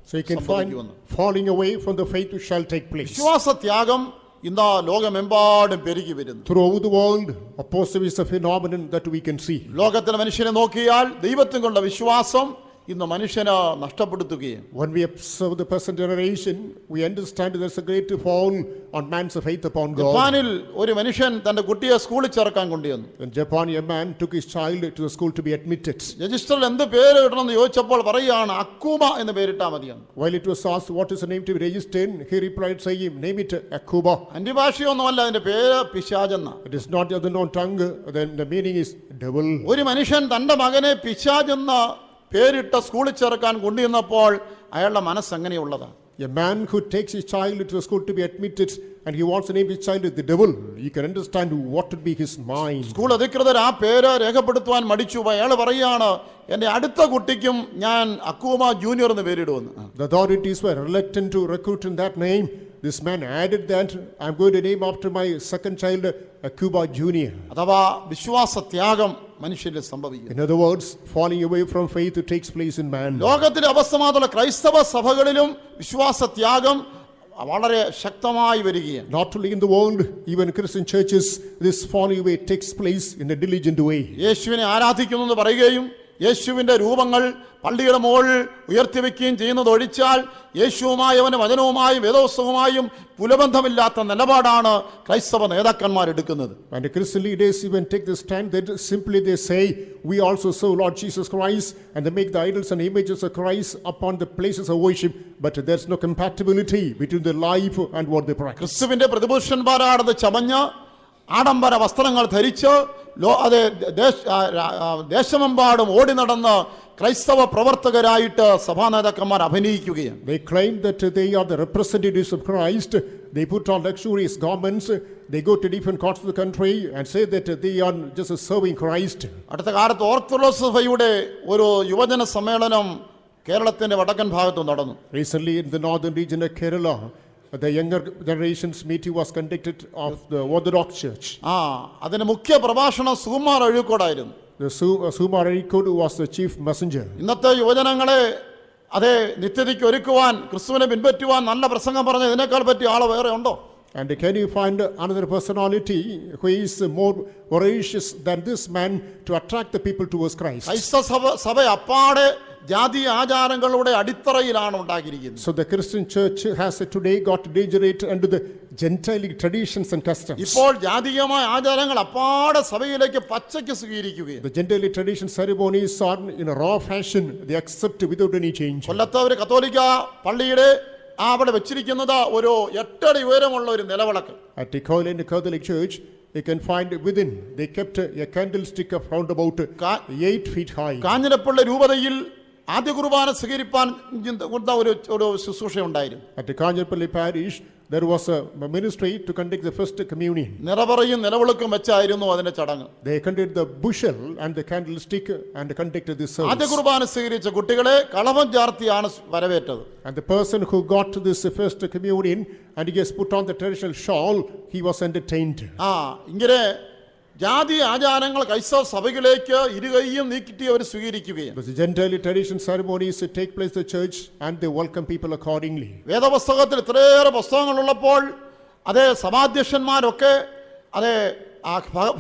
So you can find falling away from the faith which shall take place. വിശ്വാസത്യാഗം ഇന്ന് ലോകമെമ്പാടും പെരുകി വരുന്നു. Throughout the world, apostasy is a phenomenon that we can see. ലോകത്തിലെ മനുഷ്യനെ നോക്കിയാൽ ദൈവത്തിൽ കൊണ്ട വിശ്വാസം ഇന്ന് മനുഷ്യന് നഷ്ടപ്പെടുത്തുകയും. When we observe the present generation, we understand there's a great fall on man's faith upon God. ജപ്പാനിൽ ഒരു മനുഷ്യൻ തന്റെ കുട്ടിയെ സ്കൂളിൽ ചേർക്കാൻ കൊണ്ടുവന്നു. In Japan, a man took his child to the school to be admitted. രജിസ്റ്ററിൽ എന്ത് പേര് ഇടണമെന്ന് ചോദിച്ചപ്പോൾ പറയുകയാണ് അക്കൂമ എന്ന് പേരിട്ടാൽ മതിയാണ്. While it was asked what is the name to be registered, he replied saying, name it Akuba. അന്യഭാഷയൊന്നുമല്ല, അതിന്റെ പേര് പിശാചെന്ന. It is not the known tongue, then the meaning is devil. ഒരു മനുഷ്യൻ തന്റെ മകനെ പിശാചെന്ന പേരിട്ട സ്കൂളിൽ ചേർക്കാൻ കൊണ്ടുവന്നപ്പോൾ അയാളുടെ മനസ്സ് എങ്ങനെയുള്ളതാണ്? A man who takes his child to the school to be admitted and he wants to name his child the devil, you can understand what would be his mind. School അധികൃതർ ആ പേര് രേഖപ്പെടുത്തുവാൻ മടിച്ചു. അയാൾ പറയാണ് എന്റെ അടുത്ത കുട്ടിക്കും ഞാൻ അക്കൂമ ജൂനിയർ എന്ന് പേരിടുമെന്ന്. The authorities were reluctant to recruit in that name. This man added that I'm going to name after my second child Akuba Junior. അഥവാ വിശ്വാസ ത്യാഗം മനുഷ്യരിൽ സംഭവിക്കുന്നു. In other words, falling away from faith takes place in man. ലോകത്തിലെ അവസ്ഥമാതുള്ള ക്രൈസ്തവ സഭകളിലും വിശ്വാസ ത്യാഗം വളരെ ശക്തമായി വരികയാണ്. Not only in the world, even Christian churches, this falling away takes place in a diligent way. യേശുവിനെ ആരാധിക്കുന്നു എന്ന് പറയുകയും യേശുവിന്റെ രൂപങ്ങൾ പള്ളിയുടെ മുകളിൽ ഉയർത്തിവെക്കുകയും ചെയ്യുന്നത് ഒഴിച്ചാൽ യേശുവുമായി അവന്റെ വചനവുമായും വേദോത്സവവുമായും പുലബന്ധമില്ലാത്ത നിലപാടാണ് ക്രൈസ്തവ നേതാക്കന്മാർ എടുക്കുന്നത്. And the Christian leaders even take the stand that simply they say, we also serve Lord Jesus Christ, and they make the idols and images of Christ upon the places of worship, but there's no compatibility between their life and what they practice. ക്രിസ്തുവിന്റെ പ്രതിപുരുഷന്മാരാണെന്ന് ചമഞ്ഞ് ആഡംബര വസ്ത്രങ്ങൾ ധരിച്ച് ദേശമെമ്പാടും ഓടി നടന്ന് ക്രൈസ്തവ പ്രവർത്തകരായിട്ട് സഭാ നേതാക്കന്മാർ അഭിനയിക്കുകയാണ്. They claim that they are the representatives of Christ. They put on luxurious garments. They go to different parts of the country and say that they are just serving Christ. അടുത്ത കാലത്ത് ഓർത്തഡോക്സ് സഭയുടെ ഒരു യുവജന സമ്മേളനം കേരളത്തിന്റെ വടക്കൻ ഭാഗത്ത് നടന്നു. Recently in the northern region of Kerala, the younger generations meeting was conducted of the Orthodox Church. അതിന്റെ മുഖ്യ പ്രഭാഷണം Sukumar അഴീക്കോടായിരുന്നു. The Sumar Arikod was the chief messenger. ഇന്നത്തെ യുവജനങ്ങളെ അതേ നിത്യതയ്ക്ക് ഒരുക്കുവാൻ ക്രിസ്തുവിനെ പിൻപറ്റുവാൻ നല്ല പ്രസംഗം പറഞ്ഞ ഇതിനേക്കാൾ പറ്റിയ ആള് വേറെ ഉണ്ടോ? And can you find another personality who is more voracious than this man to attract the people towards Christ? ക്രൈസ്തവ സഭ അപ്പാടെ ജാതീയ ആചാരങ്ങളുടെ അടിത്തറയിലാണ് ഉണ്ടാക്കിയിരിക്കുന്നത്. So the Christian church has today got to degenerate under the Gentile traditions and customs. ഇപ്പോൾ ജാതീയമായ ആചാരങ്ങൾ അപ്പാടെ സഭയിലേക്ക് പച്ചയ്ക്ക് സ്വീകരിക്കുകയും The Gentile tradition ceremonies are in a raw fashion. They accept without any change. കൊല്ലത്തെ ഒരു കത്തോലിക്ക പള്ളിയുടെ അവിടെ വെച്ചിരിക്കുന്നത് ഒരു 8 അടി ഉയരമുള്ള ഒരു നിലവിളക്ക്. At the Koilan Catholic Church, you can find within, they kept a candlestick of round about 8 feet high. Kanjirappally രൂപതയിൽ ആദ്യ കുർബാന സ്വീകരിപ്പാൻ ഒരു ശുശ്രൂഷ ഉണ്ടായിരുന്നു. At the Kanjarpalli parish, there was a ministry to conduct the first communion. നിറപറയും നിലവിളക്കും വെച്ചായിരുന്നു അതിന്റെ ചടങ്ങ്. They conducted the bushel and the candlestick and conducted the service. ആദ്യ കുർബാന സ്വീകരിച്ച കുട്ടികളെ കളഭം ചാർത്തിയാണ് വരവേറ്റത്. And the person who got to this first communion and he has put on the traditional shawl, he was entertained. ഇങ്ങനെ ജാതി ആചാരങ്ങൾ ക്രൈസ്തവ സഭയിലേക്ക് ഇരുകൈയും നീക്കിയിട്ട് അവർ സ്വീകരിക്കുകയാണ്. The Gentile tradition ceremonies take place in the church and they welcome people accordingly. വേദപുസ്തകത്തിൽ ഇത്രയേറെ പുസ്തകങ്ങളുള്ളപ്പോൾ അതേ സഭാധ്യക്ഷന്മാരൊക്കെ അതേ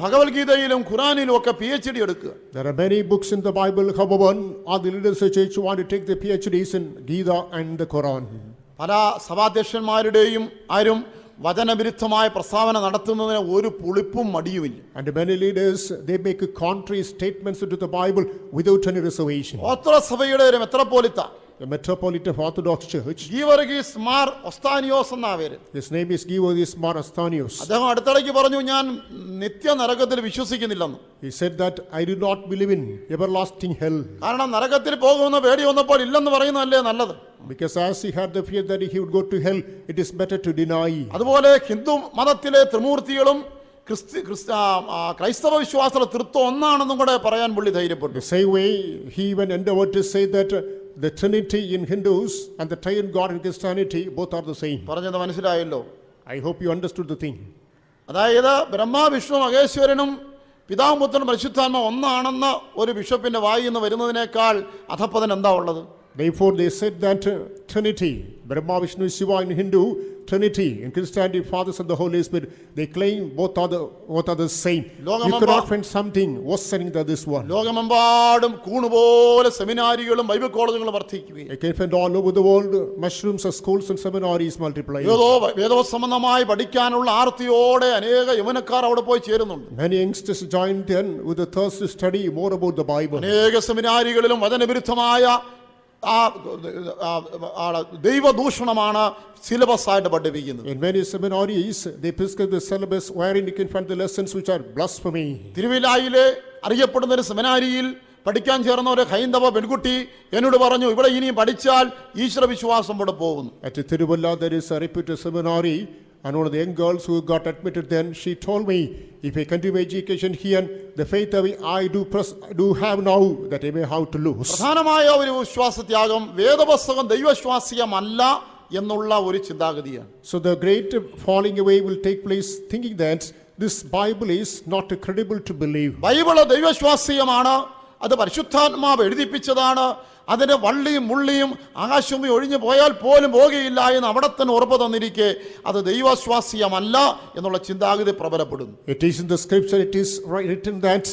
ഭഗവത്ഗീതയിലും ഖുറാനിലും ഒക്കെ PhD എടുക്കുക. There are many books in the Bible, however, all the leaders of the church want to take the PhDs in Gita and the Quran. പല സഭാധ്യക്ഷന്മാരുടെയും ആരും വചനവിരുദ്ധമായ പ്രസ്താവന നടത്തുന്നതിന് ഒരു പുളിപ്പും മടിയുമില്ല. And many leaders, they make contrary statements to the Bible without any reservation. Orthodox സഭയുടെ ഒരു മെത്രാപ്പോലിത്ത, The Metropolitan Orthodox Church, Geevarghese Mar ഒസ്താനിയോസ് എന്നാ പേര്. his name is Georgios Marastanios. അദ്ദേഹം അടുത്തിടയ്ക്ക് പറഞ്ഞു ഞാൻ നിത്യ നരകത്തിൽ വിശ്വസിക്കുന്നില്ലെന്ന്. He said that I do not believe in everlasting hell. കാരണം നരകത്തിൽ പോകുമെന്ന് പേടി വന്നപ്പോൾ ഇല്ലെന്ന് പറയുന്നതല്ലേ നല്ലത്. Because as he had the fear that he would go to hell, it is better to deny. അതുപോലെ ഹിന്ദു മതത്തിലെ ത്രിമൂർത്തികളും ക്രൈസ്തവ വിശ്വാസത്തിലെ തൃത്വം ഒന്നാണെന്നും കൂടെ പറയാൻ പുള്ളി ധൈര്യപ്പെട്ടു. The same way he even endeavored to say that the Trinity in Hindus and the Triune God in Christianity both are the same. പറഞ്ഞത് മനസ്സിലായല്ലോ? I hope you understood the thing. അതായത് ബ്രഹ്മ വിഷ്ണു മഹേശ്വരനും പിതാവും പുത്രനും പരിശുദ്ധാത്മാവും ഒന്നാണെന്ന് ഒരു ബിഷപ്പിന്റെ വായിൽ നിന്ന് വരുന്നതിനേക്കാൾ അധപ്പതൻ എന്താ ഉള്ളത്? Therefore, they said that Trinity, Brahma, Vishnu, Shiva in Hindu, Trinity. In Christianity, Father, Son, the Holy Spirit. They claim both are the same. You cannot find something worsening than this one. ലോകമെമ്പാടും കൂണുപോലെ സെമിനാരികളും Bible കോളേജുകളും വർദ്ധിക്കുകയും You can find all over the world mushrooms of schools and seminaries multiplying. വേദോസംബന്ധമായി പഠിക്കാനുള്ള ആർത്തിയോടെ അനേക യൗവനക്കാർ അവിടെ പോയി ചേരുന്നുണ്ട്. Many youngsters join then with the thirst to study more about the Bible. അനേക സെമിനാരികളിലും വചനവിരുദ്ധമായ ദൈവദൂഷണമാണ് syllabus ആയിട്ട് പഠിപ്പിക്കുന്നത്. In many seminaries, they prescribe the syllabus wherein you can find the lessons which are blasphemy. തിരുവിലായിലെ അറിയപ്പെടുന്ന ഒരു സെമിനാരിയിൽ പഠിക്കാൻ ചേർന്ന ഒരു ഹൈന്ദവ പെൺകുട്ടി എന്നോട് പറഞ്ഞു, ഇവിടെ ഇനിയും പഠിച്ചാൽ ഈശ്വര വിശ്വാസം ഇവിടെ പോകുന്നു. At Tiruvalla, there is a reputed seminary, and one of the young girls who got admitted then, she told me, if I continue education here, the faith that I do have now, that I may have to lose. പ്രധാനമായ ഒരു വിശ്വാസത്യാഗം വേദപുസ്തകം ദൈവവിശ്വാസിയമല്ല എന്നുള്ള ഒരു ചിന്താഗതിയാണ്. So the great falling away will take place thinking that this Bible is not credible to believe. Bible ദൈവവിശ്വാസിയമാണ്, അത് പരിശുദ്ധാത്മാവ് എഴുതിപ്പിച്ചതാണ്, അതിന് വള്ളിയും മുള്ളിയും ആകാശവും ഒഴിഞ്ഞു പോയാൽ പോലും പോകുകയില്ല എന്ന് അവിടെ തന്നെ ഉറപ്പ് തന്നിരിക്കെ അത് ദൈവവിശ്വാസിയമല്ല എന്നുള്ള ചിന്താഗതി പ്രബലപ്പെടുന്നു. It is in the scripture, it is written that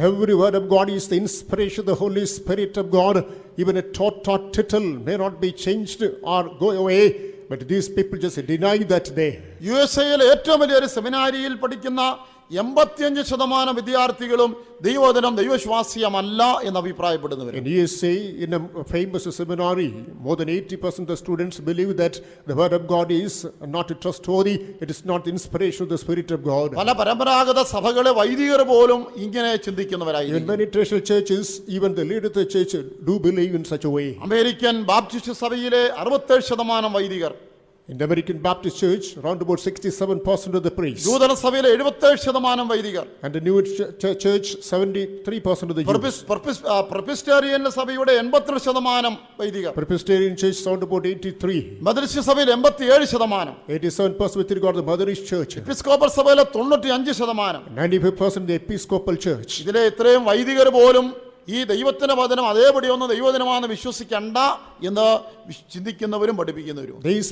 every word of God is the inspiration of the Holy Spirit of God. Even a taught tittle may not be changed or go away, but these people just deny that day. USA ഏറ്റവും വലിയൊരു സെമിനാരിയിൽ പഠിക്കുന്ന 85% വിദ്യാർത്ഥികളും ദൈവവചനം ദൈവവിശ്വാസിയമല്ല എന്ന് അഭിപ്രായപ്പെടുന്നവർ. In USA, in a famous seminary, more than 80% of the students believe that the word of God is not trustworthy. It is not the inspiration of the Spirit of God. പല പരമ്പരാഗത സഭകളെ വൈദികർ പോലും ഇങ്ങനെ ചിന്തിക്കുന്നവരായിരിക്കും. In many traditional churches, even the leader of the church do believe in such a way. American Baptist സഭയിലെ 67% വൈദികർ, In the American Baptist Church, around about 67% of the priests. ജൂതന സഭയിലെ 77% വൈദികർ, And the New Church, 73% of the Jews. പ്രൊപിസ്റ്റേറിയൻ സഭയുടെ 82% വൈദികർ, Presbyterian Church, around about 83. Methodist സഭയിൽ 87%, 87% with regard to the Methodist Church. Episcopal സഭയിലെ 95%. 95% the Episcopal Church. ഇതിലെ ഇത്രയും വൈദികർ പോലും ഈ ദൈവത്തിന്റെ വചനം അതേപടി ഒന്ന് ദൈവവചനമാണെന്ന് വിശ്വസിക്കണ്ട എന്ന് ചിന്തിക്കുന്നവരും പഠിപ്പിക്കുന്നവരും. These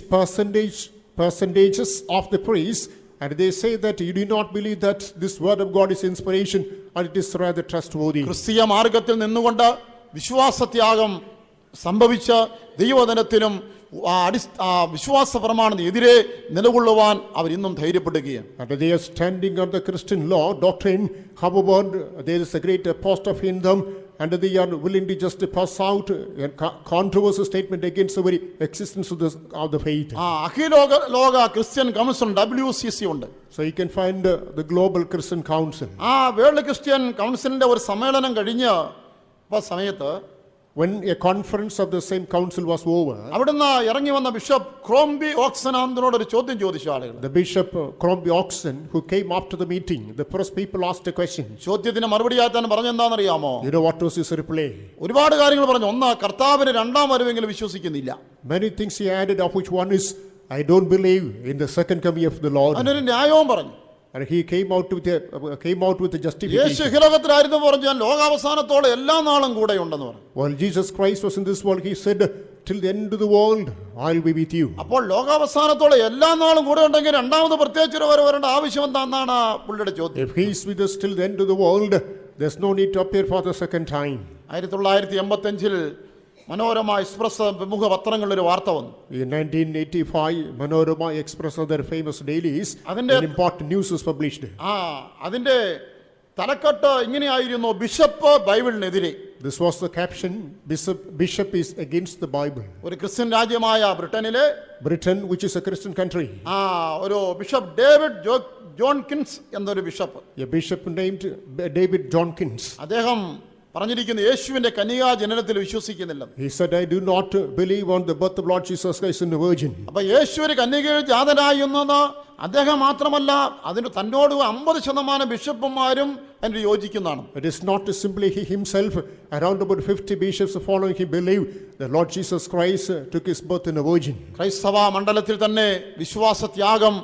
percentages of the priests, and they say that you do not believe that this word of God is inspiration, and it is rather trustworthy. ക്രിസ്തീയ മാർഗത്തിൽ നിന്നുകൊണ്ട് വിശ്വാസത്യാഗം സംഭവിച്ച ദൈവവചനത്തിനും വിശ്വാസ പ്രമാണത്തിനെതിരെ നിലകൊള്ളുവാൻ അവർ ഇന്നും ധൈര്യപ്പെടുകയാണ്. And they are standing on the Christian law doctrine. However, there is a great apostasy in them, and they are willing to just pass out a controversial statement against the very existence of the faith. അഖിലോക Christian council WCC ഉണ്ട്. So you can find the Global Christian Council. World Christian കൗൺസിലിന്റെ ഒരു സമ്മേളനം കഴിഞ്ഞ സമയത്ത്, when a conference of the same council was over, അവിടുന്ന് ഇറങ്ങി വന്ന ബിഷപ്പ് ക്രോംബി ഓക്സനാന്തിനോട് ഒരു ചോദ്യം ചോദിച്ചു ആളുകൾ. the Bishop Crombie Oxen, who came after the meeting, the first people asked a question. ചോദ്യത്തിന് മറുപടിയായി തന്നെ പറഞ്ഞെന്താണെന്നറിയാമോ? You know what was his reply? ഒരുപാട് കാര്യങ്ങൾ പറഞ്ഞു. ഒന്ന്, കർത്താവിന് രണ്ടാം വരവെങ്കിലും വിശ്വസിക്കുന്നില്ല. Many things he added, of which one is, I don't believe in the second coming of the Lord. അതിനൊരു ന്യായവും പറഞ്ഞു. And he came out with a Yeshu justification. ഇഹലോകത്തിലായിരുന്നു പറഞ്ഞു, ഞാൻ ലോകാവസാനത്തോളം എല്ലാ നാളും കൂടെ ഉണ്ടെന്ന് പറഞ്ഞു. While Jesus Christ was in this world, he said, till the end of the world, I'll be with you. അപ്പോൾ ലോകാവസാനത്തോളം എല്ലാ നാളും കൂടെ ഉണ്ടെങ്കിൽ രണ്ടാമത് പ്രത്യേകിച്ച് വരേണ്ട ആവശ്യം എന്താണെന്നാണ് പുള്ളിയുടെ ചോദ്യം. If he is with us till the end of the world, there's no need to appear for the second time. 1985 Manorama express പ്രമുഖ പത്രങ്ങളിൽ ഒരു വാർത്ത വന്നു. In 1985, Manorama Express, other famous dailies, an important news was published. അതിന്റെ തലക്കെട്ട് ഇങ്ങനെയായിരുന്നു, bishop ബൈബിളിനെതിരെ. This was the caption, Bishop is against the Bible. ഒരു Christian രാജ്യമായ Britain, which is a Christian country. ഒരു ബിഷപ്പ് ഡേവിഡ് ജോൺകിൻസ് എന്നൊരു bishop, A bishop named David Jonkins. അദ്ദേഹം പറഞ്ഞിരിക്കുന്നു, യേശുവിന്റെ കന്യകാ ജനനത്തിൽ വിശ്വസിക്കുന്നില്ല. He said, I do not believe on the birth of Lord Jesus Christ in the Virgin. അപ്പൊ യേശു ഒരു കന്യകയിൽ ജാതനായി എന്നത് അദ്ദേഹം മാത്രമല്ല, അതിന് തന്നോട് 50% ബിഷപ്പുമാരും അതിന് യോജിക്കുന്നതാണ്. It is not simply he himself, around about 50 bishops following him believe that Lord Jesus Christ took his birth in a virgin. ക്രൈസ്തവ മണ്ഡലത്തിൽ തന്നെ വിശ്വാസത്യാഗം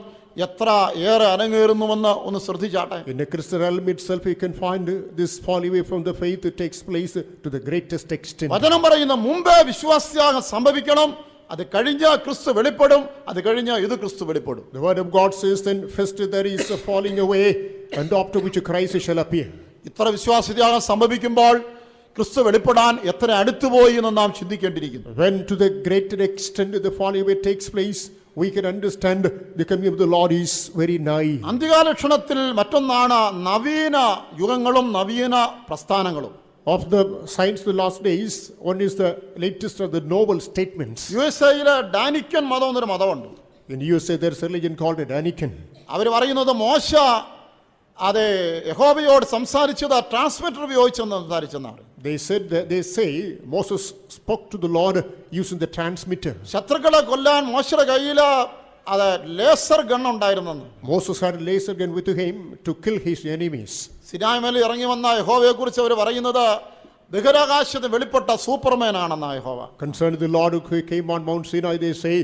എത്ര ഏറെ അരങ്ങേറുന്നുവെന്ന് ഒന്ന് ശ്രദ്ധിച്ചാട്ടെ. In the Christian realm itself, you can find this fall away from the faith takes place to the greatest extent. വചനം പറയുന്ന മുമ്പേ വിശ്വാസത്യാഗം സംഭവിക്കണം, അത് കഴിഞ്ഞ ക്രിസ്തു വെളിപ്പെടും, അത് കഴിഞ്ഞ ഇത് ക്രിസ്തു വെളിപ്പെടും. The word of God says then first there is a falling away and after which Christ shall appear. ഇത്ര വിശ്വാസത്യാഗം സംഭവിക്കുമ്പോൾ ക്രിസ്തു വെളിപ്പെടാൻ എത്ര അടുത്തുപോയി എന്ന് നാം ചിന്തിക്കേണ്ടിയിരിക്കുന്നു. When to the greater extent the falling away takes place, we can understand the coming of the Lord is very nigh. അന്ത്യകാലക്ഷണത്തിൽ മറ്റൊന്നാണ് നവീന യുഗങ്ങളും നവീന പ്രസ്ഥാനങ്ങളും. Of the signs of the last days, one is the latest of the noble statements. USA ഡാനിക്കൻ മതം എന്നൊരു മതമുണ്ട്. In USA there is a religion called a Danican. അവർ പറയുന്നത് മോശ അത് യഹോവയോട് സംസാരിച്ചത് transmitter ഉപയോഗിച്ചെന്ന് സംസാരിച്ചെന്നാണ്. They say Moses spoke to the Lord using the transmitter. ശത്രുക്കളെ കൊല്ലാൻ മോശയുടെ കയ്യിൽ അത് ലേസർ ഗൺ ഉണ്ടായിരുന്നെന്ന്. Moses had a laser gun with him to kill his enemies. Sinai മലയിൽ ഇറങ്ങി വന്ന യഹോവയെ കുറിച്ച് അവർ പറയുന്നത് ബഹിരാകാശത്ത് വെളിപ്പെട്ട സൂപ്പർമാൻ ആണെന്നാ യഹോവ. Concerning the Lord who came on Mount Sinai, they say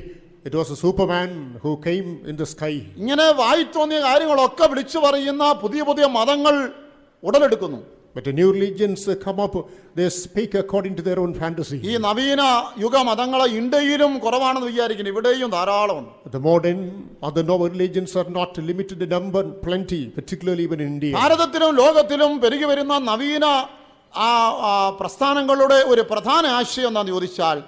it was a Superman who came in the sky. ഇങ്ങനെ വായി തോന്നിയ കാര്യങ്ങളൊക്കെ വിളിച്ചു പറയുന്ന പുതിയ പുതിയ മതങ്ങൾ ഉടലെടുക്കുന്നു. But the new religions come up, they speak according to their own fantasy. ഈ നവീന യുഗ മതങ്ങളെ ഇന്ത്യയിലും കുറവാണെന്ന് വിചാരിക്കുന്നു, ഇവിടെയും ധാരാളമുണ്ട്. The modern or the novel religions are not limited in number, plenty, particularly even in India. ഭാരതത്തിലും ലോകത്തിലും പെരുകി വരുന്ന നവീന പ്രസ്ഥാനങ്ങളുടെ ഒരു പ്രധാന ആശയം എന്താണെന്ന് ചോദിച്ചാൽ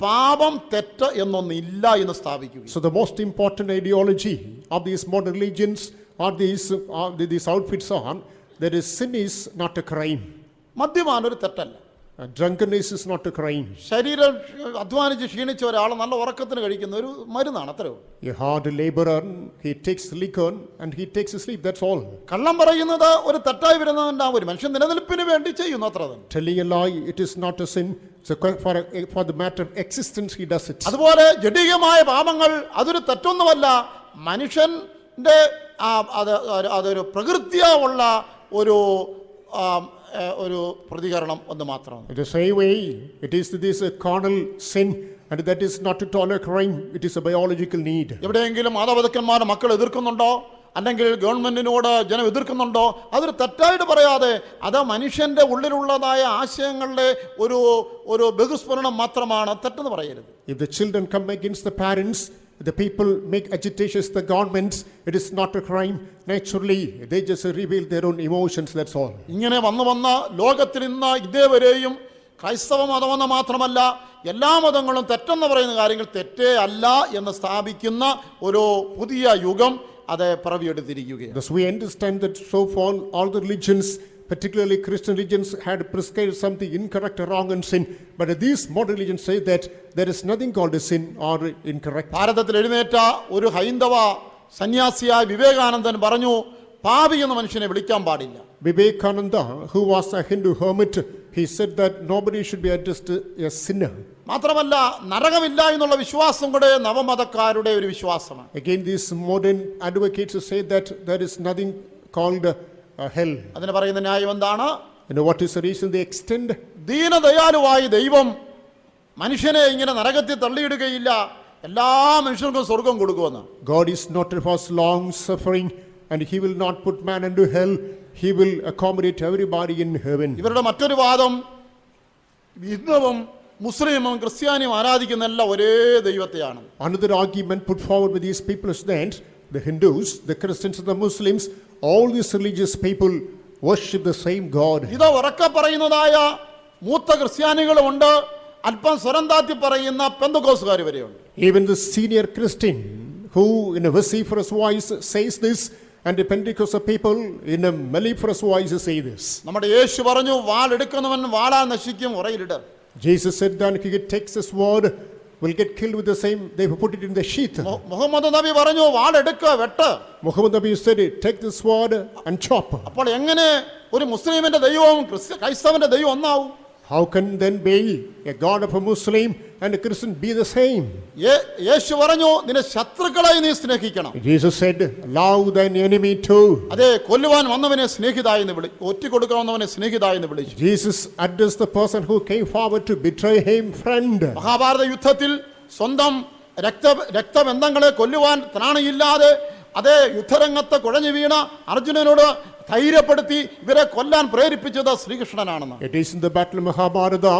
പാപം തെറ്റ് എന്നൊന്നില്ല എന്ന് സ്ഥാപിക്കുക. So the most important ideology of these modern religions or these outfits on that is sin is not a crime. മദ്യപാനം ഒരു തെറ്റല്ല. Drunkenness is not a crime. ശരീരം അധ്വാനിച്ച് ക്ഷീണിച്ച ഒരാൾ നല്ല ഉറക്കത്തിന് കഴിക്കുന്ന ഒരു മരുന്നാണ്, അത്രേ ഉള്ളൂ. A hard laborer, he takes liquor and he takes a sleep, that's all. കള്ളം പറയുന്നത് ഒരു തെറ്റായി വരുന്നതല്ല, ഒരു മനുഷ്യൻ നിലനിൽപ്പിന് വേണ്ടി ചെയ്യുന്നു, അത്ര തന്നെ. Telling a lie, it is not a sin. So for the matter of existence, he does it. അതുപോലെ ജഡികമായ പാപങ്ങൾ അതൊരു തെറ്റൊന്നുമല്ല, മനുഷ്യന്റെ അതൊരു പ്രകൃതിയുള്ള ഒരു പ്രതികരണം ഒന്ന് മാത്രമാണ്. In the same way, it is this carnal sin, and that is not at all a crime. It is a biological need. എവിടെയെങ്കിലും മാതാപിതാക്കന്മാരുടെ മക്കൾ എതിർക്കുന്നുണ്ടോ, അല്ലെങ്കിൽ ഗവൺമെന്റിനോട് ജനം എതിർക്കുന്നുണ്ടോ, അതൊരു തെറ്റായിട്ട് പറയാതെ അത് മനുഷ്യന്റെ ഉള്ളിലുള്ളതായ ആശയങ്ങളുടെ ഒരു ബഹുസ്ഫുരണം മാത്രമാണ്, തെറ്റെന്ന് പറയരുത്. If the children come against the parents, the people make agitations, the governments, it is not a crime. Naturally, they just reveal their own emotions, that's all. ഇങ്ങനെ വന്ന് ലോകത്തിൽ ഇന്ന് ഇതേവരെയും ക്രൈസ്തവ മതമെന്ന് മാത്രമല്ല എല്ലാ മതങ്ങളും തെറ്റെന്ന് പറയുന്ന കാര്യങ്ങൾ തെറ്റേ അല്ല എന്ന് സ്ഥാപിക്കുന്ന ഒരു പുതിയ യുഗം അത് പിറവിയെടുത്തിരിക്കുകയാണ്. Thus we understand that so far all the religions, particularly Christian religions, had prescribed something incorrect, wrong and sin. But these modern religions say that there is nothing called a sin or incorrect. ഭാരതത്തിൽ എഴുന്നേറ്റ ഒരു ഹൈന്ദവ സന്യാസിയായ വിവേകാനന്ദൻ പറഞ്ഞു, പാപി എന്ന മനുഷ്യനെ വിളിക്കാൻ പാടില്ല. Vivekananda, who was a Hindu hermit, he said that nobody should be addressed as sinner. മാത്രമല്ല നരകമില്ല എന്നുള്ള വിശ്വാസം കൂടെ നവമതക്കാരുടെ ഒരു വിശ്വാസമാണ്. Again, these modern advocates say that there is nothing called hell. അതിന് പറയുന്ന ന്യായം എന്താണ്? You know what is the reason they extend? ദീനദയാലുവായ ദൈവം മനുഷ്യനെ ഇങ്ങനെ നരകത്തിൽ തള്ളിയിടുകയില്ല, എല്ലാ മനുഷ്യർക്കും സ്വർഗം കൊടുക്കുമെന്ന്. God is not for long suffering, and he will not put man into hell. He will accommodate everybody in heaven. ഇവരുടെ മറ്റൊരു വാദം, ഹിന്ദുവും മുസ്ലിമും ക്രിസ്ത്യാനിയും ആരാധിക്കുന്ന എല്ലാം ഒരേ ദൈവത്തെയാണ്. Another argument put forward by these people is that the Hindus, the Christians and the Muslims, all these religious people worship the same God. ഇത് ഉറക്കെ പറയുന്നതായ മൂത്ത ക്രിസ്ത്യാനികളുമുണ്ട്, അല്പം സ്വരം താഴ്ത്തി പറയുന്ന പെന്തക്കോസ്തുകാർ വരെയുണ്ട്. Even the senior Christian who in a vociferous voice says this, and the Pentecostal people in a mellifluous voice say this. നമ്മുടെ യേശു പറഞ്ഞു, വാൾ എടുക്കുന്നവൻ വാളാൽ നശിക്കും, ഉറയിലിട്. Jesus said that he takes this word will get killed with the same, they put it in the sheath. Muhammad നബി പറഞ്ഞു, വാൾ എടുക്ക, വെട്ട്. Muhammad Nabi said, take this sword and chop. അപ്പോൾ എങ്ങനെ ഒരു മുസ്ലിമിന്റെ ദൈവവും ക്രൈസ്തവന്റെ ദൈവം ഒന്നാവും? How can then be a God of a Muslim and a Christian be the same? യേശു പറഞ്ഞു, നിന്റെ ശത്രുക്കളെ നീ സ്നേഹിക്കണം. Jesus said, love thine enemy too. അതെ, കൊല്ലുവാൻ വന്നവനെ സ്നേഹിതായി എന്ന് വിളിച്ചു, ഒറ്റിക്കൊടുക്കാവുന്നവനെ സ്നേഹിതായി എന്ന് വിളിച്ചു. Jesus addressed the person who came forward to betray him friend. Mahabharata യുദ്ധത്തിൽ സ്വന്തം രക്തബന്ധങ്ങളെ കൊല്ലുവാൻ ത്രാണിയില്ലാതെ അതേ യുദ്ധരംഗത്ത് കുഴഞ്ഞു വീണ അർജുനനോട് ധൈര്യപ്പെടുത്തി ഇവരെ കൊല്ലാൻ പ്രേരിപ്പിച്ചത് ശ്രീകൃഷ്ണനാണെന്ന്. It is in the battle of Mahabharata,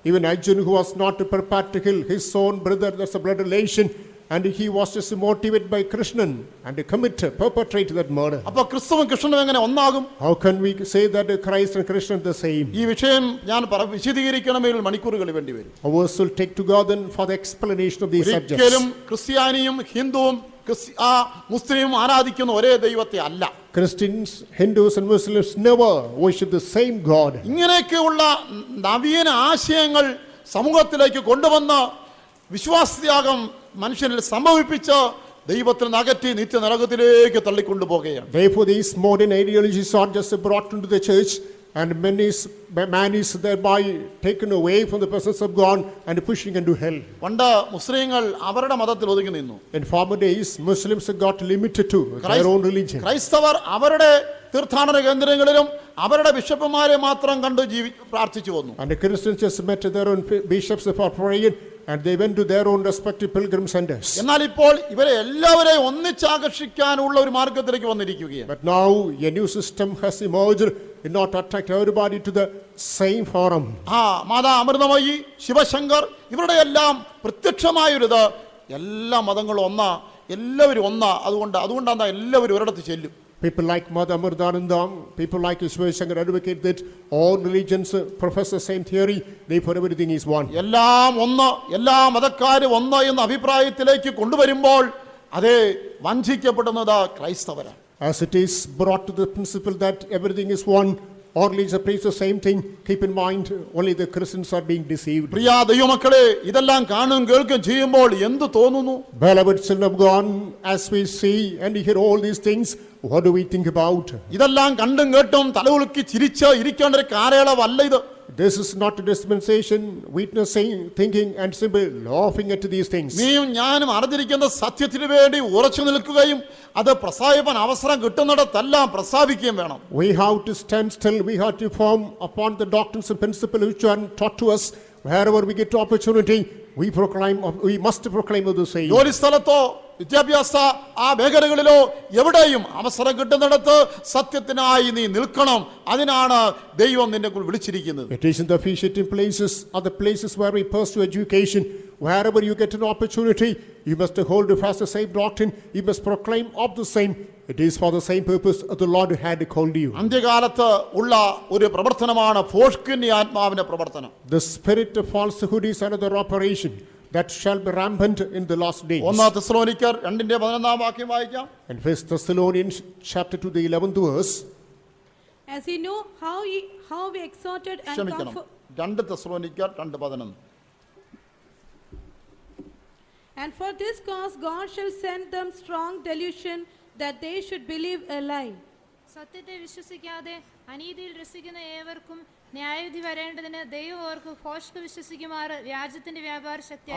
even Arjuna, who was not prepared to kill his own brother, that's a blood relation, and he was just motivated by Krishnan and perpetrate that murder. അപ്പൊ ക്രിസ്തുവും കൃഷ്ണനും എങ്ങനെ ഒന്നാകും? How can we say that Christ and Krishna are the same? ഈ വിഷയം ഞാൻ വിശദീകരിക്കണമെങ്കിൽ മണിക്കൂറുകൾ വേണ്ടി വരും. Hours will take to God then for the explanation of these subjects. ഒരിക്കലും ക്രിസ്ത്യാനിയും ഹിന്ദുവും മുസ്ലിമും ആരാധിക്കുന്ന ഒരേ ദൈവത്തെ അല്ല. Christians, Hindus and Muslims never worship the same God. ഇങ്ങനെയൊക്കെയുള്ള നവീന ആശയങ്ങൾ സമൂഹത്തിലേക്ക് കൊണ്ടുവന്ന് വിശ്വാസത്യാഗം മനുഷ്യനിൽ സംഭവിപ്പിച്ച് ദൈവത്തിൽ നിന്ന് അകറ്റി നിത്യനരകത്തിലേക്ക് തള്ളിക്കൊണ്ടുപോകുകയാണ്. Therefore these modern ideologies are just brought into the church, and man is thereby taken away from the presence of God and pushing into hell. പണ്ട് മുസ്ലിങ്ങൾ അവരുടെ മതത്തിൽ ഒതുങ്ങി നിന്നു. In former days, Muslims got limited to their own religion. ക്രൈസ്തവർ അവരുടെ തീർത്ഥാടന കേന്ദ്രങ്ങളിലും അവരുടെ ബിഷപ്പുമാരെ മാത്രം കണ്ട് പ്രാർത്ഥിച്ചു വന്നു. And the Christians just met their own bishops for praying, and they went to their own respective pilgrim centers. എന്നാൽ ഇപ്പോൾ ഇവരെ എല്ലാവരെയും ഒന്നിച്ചാകർഷിക്കാനുള്ള ഒരു മാർഗത്തിലേക്ക് വന്നിരിക്കുകയാണ്. But now a new system has emerged in order to attract everybody to the same forum. മാതാ അമൃതമയി, ശിവശങ്കർ, ഇവരുടെ എല്ലാം പ്രത്യക്ഷമായൊരിത് എല്ലാ മതങ്ങളും ഒന്നാ, എല്ലാവരും ഒന്നാ. അതുകൊണ്ടാണ് എല്ലാവരും ഒരിടത്ത് ചെല്ലും. People like Mother Amritanandam, people like Ishwar advocate that all religions profess the same theory, therefore everything is one. എല്ലാം ഒന്ന്, എല്ലാ മതക്കാരും ഒന്ന് എന്ന അഭിപ്രായത്തിലേക്ക് കൊണ്ടുവരുമ്പോൾ അതേ വഞ്ചിക്കപ്പെടുന്നത് ക്രൈസ്തവരാണ്. As it is brought to the principle that everything is one, all religions preach the same thing, keep in mind only the Christians are being deceived. പ്രിയ ദൈവമക്കളെ, ഇതെല്ലാം കാണും കേൾക്കും ചെയ്യുമ്പോൾ എന്ത് തോന്നുന്നു? Beloved children of God, as we see and hear all these things, what do we think about? ഇതെല്ലാം കണ്ടും കേട്ടും തലകുലുക്കി ചിരിച്ച് ഇരിക്കേണ്ട ഒരു കാലയളവല്ല ഇത്. This is not a dispensation, witnessing, thinking and simply laughing at these things. നീയും ഞാനും അറിഞ്ഞിരിക്കുന്ന സത്യത്തിന് വേണ്ടി ഉറച്ചു നിൽക്കുകയും അത് പ്രസാദിപ്പാൻ അവസരം കിട്ടുന്നിടത്തെല്ലാം പ്രസ്താവിക്കുകയും വേണം. We have to stand still, we have to form upon the doctrines and principles which are taught to us. Wherever we get opportunity, we must proclaim of the same. ജോലിസ്ഥലത്തോ വിദ്യാഭ്യാസ മേഖലകളിലോ എവിടെയും അവസരം കിട്ടുന്നിടത്ത് സത്യത്തിനായി നീ നിൽക്കണം. അതിനാണ് ദൈവം നിന്നെ വിളിച്ചിരിക്കുന്നത്. It is in the officiating places or the places where we pursue education. Wherever you get an opportunity, you must hold fast the same doctrine. You must proclaim of the same. It is for the same purpose the Lord had called you. അന്ത്യകാലത്ത് ഉള്ള ഒരു പ്രവർത്തനമാണ് ഫോഷ്കിന്റെ ആത്മാവിന്റെ പ്രവർത്തനം. The spirit of falsehood is another operation that shall be rampant in the last days. 1 തെസ്സലോനിക്കർ 2:11 വാക്യം വായിക്കാം. And 1 Thessalonians chapter 2 the 11th verse. As you know how we exhorted and ക്ഷമിക്കണം, 2 തെസ്സലോനിക്കർ 2:11. And for this cause God shall send them strong delusion that they should believe a lie. സത്യത്തെ വിശ്വസിക്കാതെ അനീതിയിൽ രസിക്കുന്ന ഏവർക്കും ന്യായവിധി വരേണ്ടതിന് ദൈവം അവർക്ക് ഫോഷ്ക്ക് വിശ്വസിക്കുമാർ വ്യാജത്തിന്റെ വ്യാപാര ശക്തി.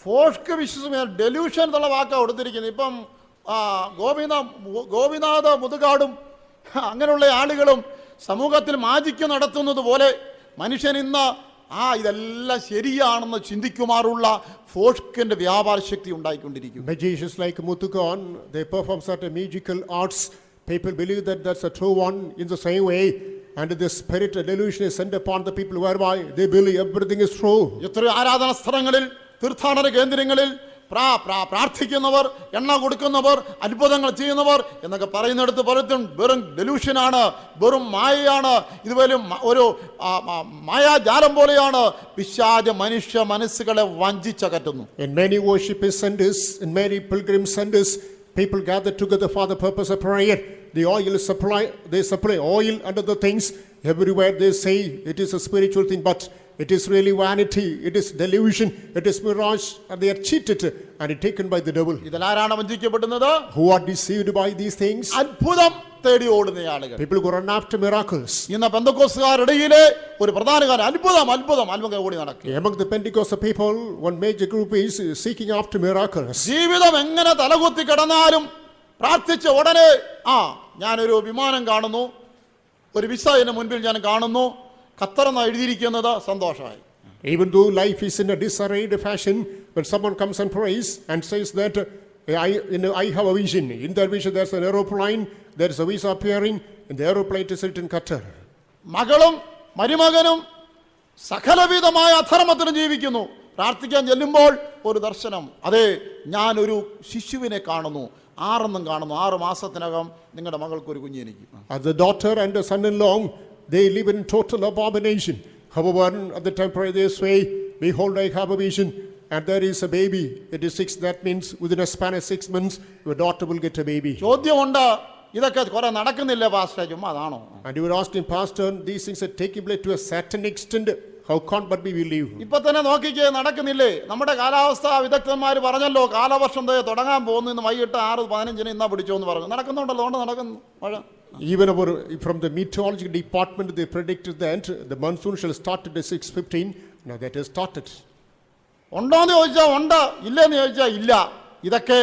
ഫോഷ്ക്ക് വിശ്വസിക്കുമാർ ഡെലൂഷൻ എന്നുള്ള വാക്കാണ് കൊടുത്തിരിക്കുന്നത്. ഇപ്പം ഗോപിനാഥ് മുതുകാടും അങ്ങനെയുള്ള ആളുകളും സമൂഹത്തിൽ മാജിക്ക് നടത്തുന്നത് പോലെ മനുഷ്യൻ ഇന്ന് ഇതെല്ലാം ശരിയാണെന്ന് ചിന്തിക്കുമാറുള്ള ഫോഷ്കിന്റെ വ്യാപാര ശക്തി ഉണ്ടായിക്കൊണ്ടിരിക്കും. Magicians like Muthukan, they perform certain magical arts. People believe that that's a true one in the same way, and the spirit of delusion is sent upon the people whereby they believe everything is true. എത്രയോ ആരാധന സ്ഥലങ്ങളിൽ, തീർത്ഥാടന കേന്ദ്രങ്ങളിൽ പ്രാർത്ഥിക്കുന്നവർ, എണ്ണ കൊടുക്കുന്നവർ, അത്ഭുതങ്ങൾ ചെയ്യുന്നവർ എന്നൊക്കെ പറയുന്നിടത്ത് പലതും വെറും ഡെലൂഷനാണ്, വെറും മായയാണ്. ഇതുപോലും ഒരു മായാജാലം പോലെയാണ്. പിശാച് മനുഷ്യ മനസ്സുകളെ വഞ്ചിച്ചകറ്റുന്നു. In many worship centers, in many pilgrim centers, people gather together for the purpose of prayer. They supply oil under the things. Everywhere they say it is a spiritual thing, but it is really vanity, it is delusion, it is mirage, and they are cheated and taken by the devil. ഇതിലാരാണ് വഞ്ചിക്കപ്പെടുന്നത്? Who are deceived by these things? അത്ഭുതം തേടി ഓടുന്ന ആളുകൾ. People who run after miracles. ഇന്ന് പെന്തക്കോസ്തുകാരുടെ ഒരു പ്രധാന കാര്യം അത്ഭുതം ഓടി നടക്കുക. Among the Pentecostal people, one major group is seeking after miracles. ജീവിതം എങ്ങനെ തലകുത്തി കിടന്നാലും പ്രാർത്ഥിച്ച ഉടനെ ഞാനൊരു വിമാനം കാണുന്നു, ഒരു വിസ ഇതിന് മുൻപിൽ ഞാൻ കാണുന്നു, ഖത്തറെന്ന് എഴുതിയിരിക്കുന്നത് സന്തോഷമായി. Even though life is in a disarrayed fashion, when someone comes and prays and says that I have a vision. In that vision, there's an aeroplane. There's a visa appearing. And the aeroplane is written Qatar. മകളും മരുമകനും സകലവിധമായ അധർമ്മത്തിനും ജീവിക്കുന്നു. പ്രാർത്ഥിക്കാൻ ചെല്ലുമ്പോൾ ഒരു ദർശനം, അതെ ഞാനൊരു ശിശുവിനെ കാണുന്നു, 6 കാണുന്നു, 6 മാസത്തിനകം നിങ്ങളുടെ മകൾക്ക് ഒരു കുഞ്ഞ് ജനിക്കും. As the daughter and the son-in-law, they live in total abomination. However, at the temporary they say, behold, I have a vision, and there is a baby. It is 6, that means within a span of 6 months, your daughter will get a baby. ചോദ്യമുണ്ട്, ഇതൊക്കെ കുറെ നടക്കുന്നില്ലേ pastor, ചുമ്മാ അതാണോ? And you were asking, Pastor, these things are taking place to a certain extent. How can't but we believe? ഇപ്പൊ തന്നെ നോക്കിക്കേ, നടക്കുന്നില്ലേ? നമ്മുടെ കാലാവസ്ഥാ വിദഗ്ധന്മാർ പറഞ്ഞല്ലോ, കാലവർഷം തുടങ്ങാൻ പോകുന്നു, ഇന്ന് വൈകിട്ട് 6:15 ഇന്നാ പിടിച്ചോ എന്ന് പറഞ്ഞു. നടക്കുന്നുണ്ടല്ലോ, അതുകൊണ്ട് നടക്കുന്നു മഴ. Even from the meteorological department, they predicted that the monsoon shall start at 6:15. Now that has started. ഉണ്ടോന്ന് ചോദിച്ചാൽ ഉണ്ട്, ഇല്ലെന്ന് ചോദിച്ചാൽ ഇല്ല. ഇതൊക്കെ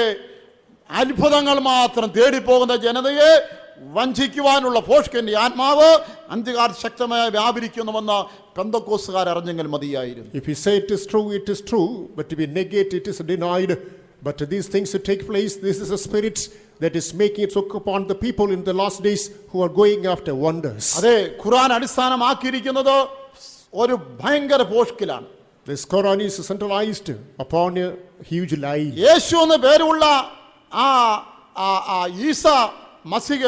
അത്ഭുതങ്ങൾ മാത്രം തേടിപ്പോകുന്ന ജനതയെ വഞ്ചിക്കുവാനുള്ള ഫോഷ്കിന്റെ ആത്മാവ് അന്ത്യകാല ശക്തമായി വ്യാപരിക്കുന്നുവെന്ന് പെന്തക്കോസ്തുകാർ അറിഞ്ഞെങ്കിൽ മതിയായിരുന്നു. If we say it is true, it is true. But if we negate, it is denied. But these things that take place, this is a spirit that is making its work upon the people in the last days who are going after wonders. അതെ, ഖുർആൻ അടിസ്ഥാനമാക്കിയിരിക്കുന്നത് ഒരു ഭയങ്കര ഫോഷ്കിലാണ്. This Quran is centralized upon a huge lie. യേശു എന്ന് പേരുള്ള ഈസ മസിഹ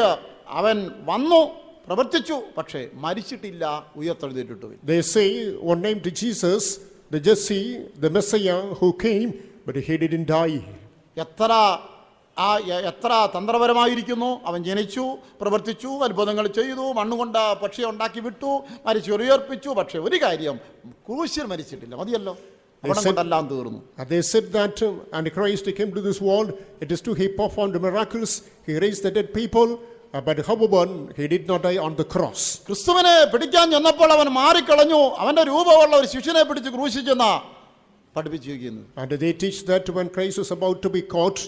അവൻ വന്നു പ്രവർത്തിച്ചു, പക്ഷേ മരിച്ചിട്ടില്ല, ഉയർത്തെഴുന്നേറ്റിട്ടു. They say one named Jesus, the Jesse, the Messiah who came, but he didn't die. എത്ര തന്ത്രപരമായിരിക്കുന്നു. അവൻ ജനിച്ചു, പ്രവർത്തിച്ചു, അത്ഭുതങ്ങൾ ചെയ്തു, മണ്ണുകൊണ്ട് പക്ഷിയെ ഉണ്ടാക്കി വിട്ടു, മരിച്ചു ഉയർപ്പിച്ചു, പക്ഷെ ഒരു കാര്യം, ക്രൂശിൽ മരിച്ചിട്ടില്ല. മതിയല്ലോ, അവിടെ കൊണ്ടെല്ലാം തീർന്നു. They said that and Christ came to this world, it is to he performed miracles, he raised the dead people, but however he did not die on the cross. ക്രിസ്തുവിനെ പിടിക്കാൻ ചെന്നപ്പോൾ അവൻ മാറിക്കളഞ്ഞു, അവന്റെ രൂപമുള്ള ഒരു ശിഷ്യനെ പിടിച്ച് ക്രൂശിച്ചെന്ന പഠിപ്പിച്ചിരിക്കുന്നു. And they teach that when Christ was about to be caught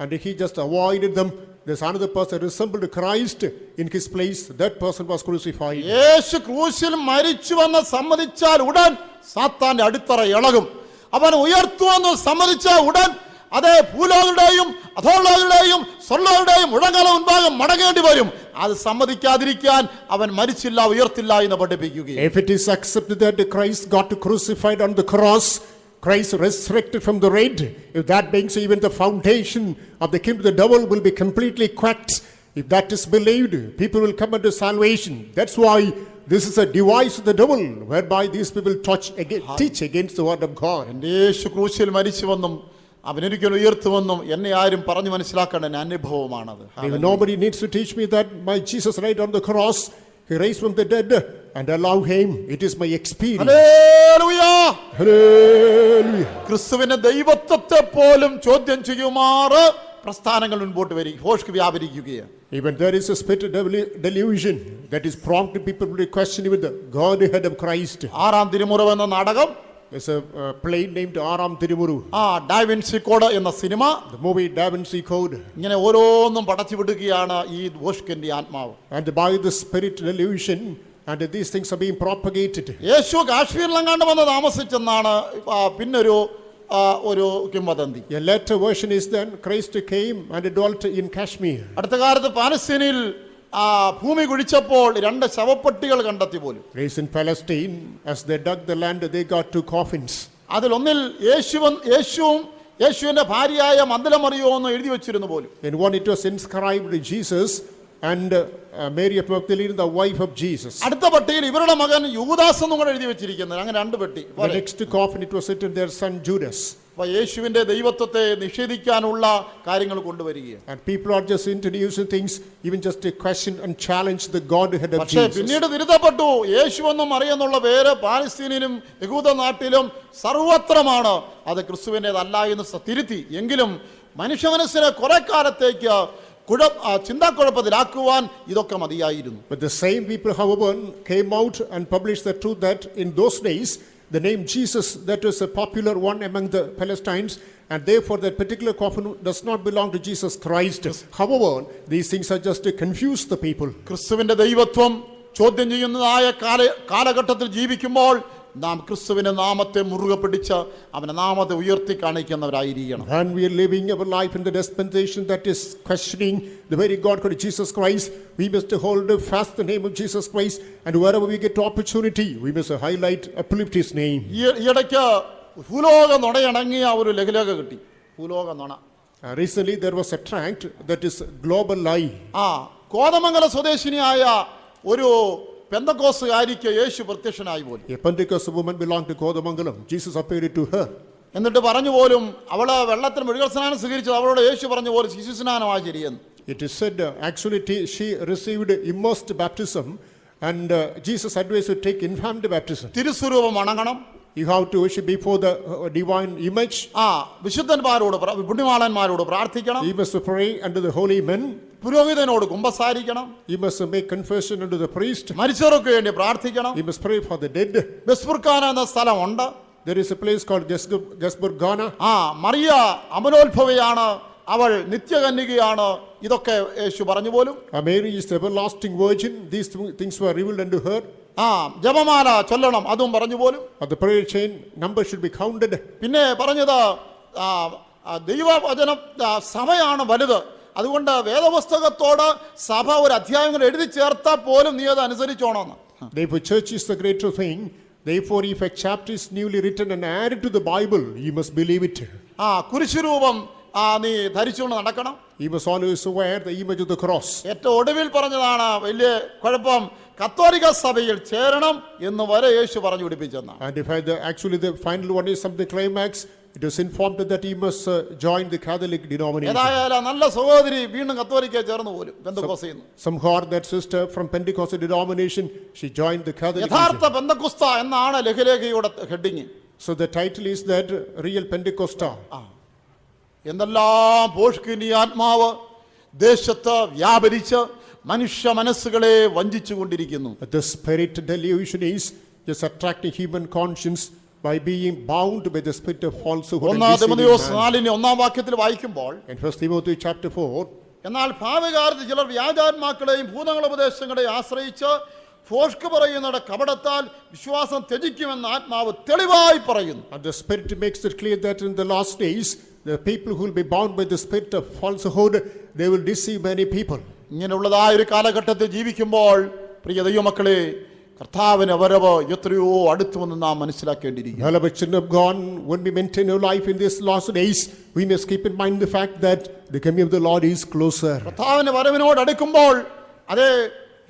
and he just avoided them, there's another person resembled Christ in his place, that person was crucified. യേശു ക്രൂശിൽ മരിച്ചുവെന്ന് സമ്മതിച്ചാൽ ഉടൻ സാത്താന്റെ അടിത്തറ ഇളകും. അവൻ ഉയർത്തുവെന്ന് സമ്മതിച്ചാൽ ഉടൻ അതേ ഭൂലോകരുടെയും അധോലോകരുടെയും സ്വർലോകരുടെയും മുഴങ്ങല മുൻപാകെ മടങ്ങേണ്ടി വരും. അത് സമ്മതിക്കാതിരിക്കാൻ അവൻ മരിച്ചില്ല, ഉയർത്തില്ല എന്ന് പഠിപ്പിക്കുകയും. If it is accepted that Christ got crucified on the cross, Christ resurrected from the dead, if that beings even the foundation of the kingdom of the devil will be completely cracked. If that is believed, people will come unto salvation. That's why this is a device of the devil, whereby these people teach against the word of God. യേശു ക്രൂശിൽ മരിച്ചുവെന്നും അവനൊരിക്കലും ഉയർത്തുവെന്നും എന്നെ ആരും പറഞ്ഞു മനസ്സിലാക്കേണ്ട അനുഭവമാണത്. Nobody needs to teach me that my Jesus died on the cross, he raised from the dead, and allow him. It is my experience. Hallelujah. Hallelujah. ക്രിസ്തുവിന്റെ ദൈവത്വത്തെ പോലും ചോദ്യം ചെയ്യുമാറ് പ്രസ്ഥാനങ്ങൾ മുൻപോട്ട് വരിക, ഹോഷ്ക്ക് വ്യാപരിക്കുകയാണ്. Even there is a spirit of delusion that is prompting people to question even the Godhead of Christ. 6-ാം തിരുമുറവ് എന്ന നാടകം, There's a play named Aram Tirumuru. Da Vinci code എന്ന cinema, The movie Da Vinci Code. ഇങ്ങനെ ഓരോന്നും പടച്ചു വിടുകയാണ് ഈ ഹോഷ്കിന്റെ ആത്മാവ്. And by the spirit delusion, and these things are being propagated. യേശു കാശ്മീരിലെങ്ങാണ്ട് വന്ന് താമസിച്ചെന്നാണ് പിന്നൊരു കിംവദന്തി. A later version is that Christ came and dwelt in Kashmir. അടുത്ത കാലത്ത് പാലസ്തീനിൽ ഭൂമി കുഴിച്ചപ്പോൾ 2 ശവപ്പെട്ടികൾ കണ്ടെത്തി പോലും. Raised in Palestine, as they dug the land, they got 2 coffins. അതിലൊന്നിൽ യേശുവും യേശുവിന്റെ ഭാര്യയായ മഗ്ദലമറിയോ എന്ന് എഴുതി വെച്ചിരുന്നു പോലും. In one it was inscribed Jesus and Mary of Magdalene, the wife of Jesus. അടുത്ത പെട്ടിയിൽ ഇവരുടെ മകൻ യൂദാസ് എന്നും കൂടെ എഴുതി വെച്ചിരിക്കുന്നത്. അങ്ങനെ 2 പെട്ടി. The next coffin it was written their son Judas. അപ്പോൾ യേശുവിന്റെ ദൈവത്വത്തെ നിഷേധിക്കാനുള്ള കാര്യങ്ങൾ കൊണ്ടുവരികയാണ്. And people are just introducing things, even just to question and challenge the Godhead of പക്ഷേ Jesus. പിന്നീട് തിരുത്തപ്പെട്ടു. യേശുവെന്നും മറിയെന്നുള്ള പേര് പാലസ്തീനിലും യഹൂദ നാട്ടിലും സർവത്രമാണ്. അത് ക്രിസ്തുവിൻ്റെതല്ല എന്ന് തിരുത്തി. എങ്കിലും മനുഷ്യ മനസ്സിനെ കുറെ കാലത്തേക്ക് ചിന്താക്കുഴപ്പത്തിലാക്കുവാൻ ഇതൊക്കെ മതിയായിരുന്നു. But the same people, however, came out and published the truth that in those days the name Jesus, that was a popular one among the Palestinians, and therefore that particular coffin does not belong to Jesus Christ. However, these things are just to confuse the people. ക്രിസ്തുവിന്റെ ദൈവത്വം ചോദ്യം ചെയ്യുന്നതായ കാലഘട്ടത്തിൽ ജീവിക്കുമ്പോൾ നാം ക്രിസ്തുവിന്റെ നാമത്തെ മുറുകെ പിടിച്ച് അവന്റെ നാമത്തെ ഉയർത്തി കാണിക്കുന്നവരായിരിക്കണം. And we are living our life in the dispensation that is questioning the very God called Jesus Christ. We must hold fast the name of Jesus Christ, and wherever we get opportunity, we must highlight, uplift His name. ഈയിടയ്ക്ക് ഭൂലോക നുണയണങ്ങിയ ഒരു ലഘുലേഖ കിട്ടി. ഭൂലോക നുണ. Recently there was a tract that is global lie. കോതമംഗല സ്വദേശിനിയായ ഒരു പെന്തക്കോസ്തുകാരിക്ക് യേശു പ്രത്യക്ഷനായി പോലും. A Pentecostal woman belonged to Kodamangalam. Jesus appeared to her. എന്നിട്ട് പറഞ്ഞു പോലും അവള് വെള്ളത്തിൽ മുഴുകൽ സ്നാനം സ്വീകരിച്ചത് അവളോട് യേശു പറഞ്ഞു പോലും ശിശു സ്നാനമായി ശരിയെന്ന്. It is said actually she received immersed baptism, and Jesus advised to take infant baptism. തിരുസ്വരൂപം വണങ്ങണം. You have to worship before the divine image. വിശുദ്ധന്മാരോട് പുണ്യവാളന്മാരോട് പ്രാർത്ഥിക്കണം. You must pray unto the holy men. പുരോഹിതനോട് കുമ്പസാരിക്കണം. You must make confession unto the priest. മരിച്ചവർക്ക് വേണ്ടി പ്രാർത്ഥിക്കണം. You must pray for the dead. ബെസ്ബുർഖാന എന്ന സ്ഥലമുണ്ട്. There is a place called Gasburgana. Mariya അമലോത്ഭവയാണ്, അവൾ നിത്യകന്യകയാണ്. ഇതൊക്കെ യേശു പറഞ്ഞു പോലും. Mary is the everlasting virgin. These things were revealed unto her. ജപമാല ചൊല്ലണം, അതും പറഞ്ഞു പോലും. The prayer chain number should be counted. പിന്നെ പറഞ്ഞത് ദൈവവചനം സഭയാണ് വലുത്. അതുകൊണ്ട് വേദപുസ്തകത്തോട് സഭ ഒരു അധ്യായങ്ങൾ എഴുതി ചേർത്താൽ പോലും നീ അത് അനുസരിച്ചോണമെന്ന്. Therefore church is the greater thing. Therefore if a chapter is newly written and added to the Bible, you must believe it. കുരിശുരൂപം നീ ധരിച്ചുകൊണ്ട് നടക്കണം. You must always wear the image of the cross. ഏറ്റവും ഒടുവിൽ പറഞ്ഞതാണ് വലിയ കുഴപ്പം, കത്തോലിക്ക സഭയിൽ ചേരണം എന്ന് വരെ യേശു പറഞ്ഞു പിടിപ്പിച്ചെന്ന. And if actually the final one is something climax, it is informed that he must join the Catholic denomination. ഏതായാലും നല്ല സഹോദരി വീണ്ടും കത്തോലിക്ക ചേർന്ന് പോലും പെന്തക്കോസ്തിൽ നിന്ന്. Somehow that sister from Pentecostal denomination, she joined the Catholic. യഥാർത്ഥ പെന്തക്കോസ്ത എന്നാണ് ലഘുലേഖയുടെ heading. So the title is that real Pentecostal. എന്തെല്ലാം പോഷ്കിനി ആത്മാവ് ദേശത്ത് വ്യാപരിച്ച് മനുഷ്യ മനസ്സുകളെ വഞ്ചിച്ചു കൊണ്ടിരിക്കുന്നു. The spirit delusion is just attracting human conscience by being bound by the spirit of falsehood. 1 തിമോഥെയോസ് 4:1 വാക്യത്തിൽ വായിക്കുമ്പോൾ, in 1 Timothy chapter 4, എന്നാൽ ഭാവികാലത്ത് ചിലർ വ്യാജാത്മാക്കളെയും ഭൂതങ്ങളുടെ ഉപദേശങ്ങളെയും ആശ്രയിച്ച് ഫോഷ്ക് പറയുന്നവരുടെ കപടത്താൽ വിശ്വാസം ത്യജിക്കുമെന്ന് ആത്മാവ് തെളിവായി പറയുന്നു. And the spirit makes it clear that in the last days the people who will be bound by the spirit of falsehood, they will deceive many people. ഇങ്ങനെയുള്ളതായ ഒരു കാലഘട്ടത്തിൽ ജീവിക്കുമ്പോൾ പ്രിയ ദൈവമക്കളെ, കർത്താവിന്റെ വരവ് എത്രയോ അടുത്തുവെന്ന് നാം മനസ്സിലാക്കേണ്ടിയിരിക്കുന്നു. Beloved children of God, when we maintain our life in these last days, we must keep in mind the fact that the coming of the Lord is closer. കർത്താവിന്റെ വരവിനോട് അടുക്കുമ്പോൾ അതേ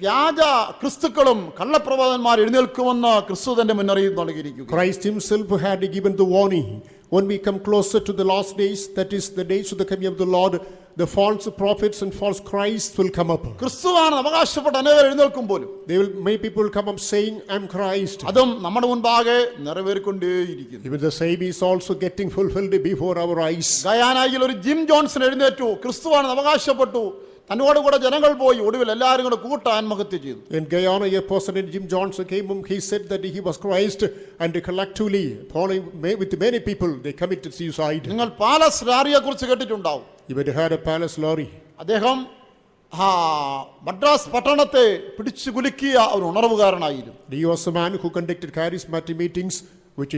വ്യാജ ക്രിസ്തുക്കളും കള്ളപ്രവാചകന്മാർ എഴുന്നേൽക്കുമെന്ന് ക്രിസ്തു തന്റെ മുന്നറിയിപ്പ് നൽകിയിരിക്കുന്നു. Christ himself had given the warning. When we come closer to the last days, that is the days of the coming of the Lord, the false prophets and false Christ will come up. ക്രിസ്തുവാണ് അവകാശപ്പെട്ട അനേകർ എഴുന്നേൽക്കും പോലും. Many people will come up saying, I am Christ. അതും നമ്മുടെ മുൻപാകെ നിറവേറിക്കൊണ്ടേയിരിക്കുന്നു. Even the same is also getting fulfilled before our eyes. ഗയാനയിൽ ഒരു gym Johnson എഴുന്നേറ്റു, ക്രിസ്തുവാണ് അവകാശപ്പെട്ടു. തന്നോട് കൂടെ ജനങ്ങൾ പോയി, ഒടുവിൽ എല്ലാവരും കൂടെ കൂട്ട ആത്മഹത്യ ചെയ്തു. In Guyana, a person named Jim Johnson came home. He said that he was Christ, and collectively, following with many people, they committed suicide. നിങ്ങൾ പാലസ് ലാറിയെ കുറിച്ച് കേട്ടിട്ടുണ്ടാവും. You might have heard of Palace Lorry. അദ്ദേഹം മദ്രാസ് പട്ടണത്തെ പിടിച്ചു കുലുക്കിയ ഒരു ഉണർവുകാരനായിരുന്നു. He was a man who conducted charismatic meetings, which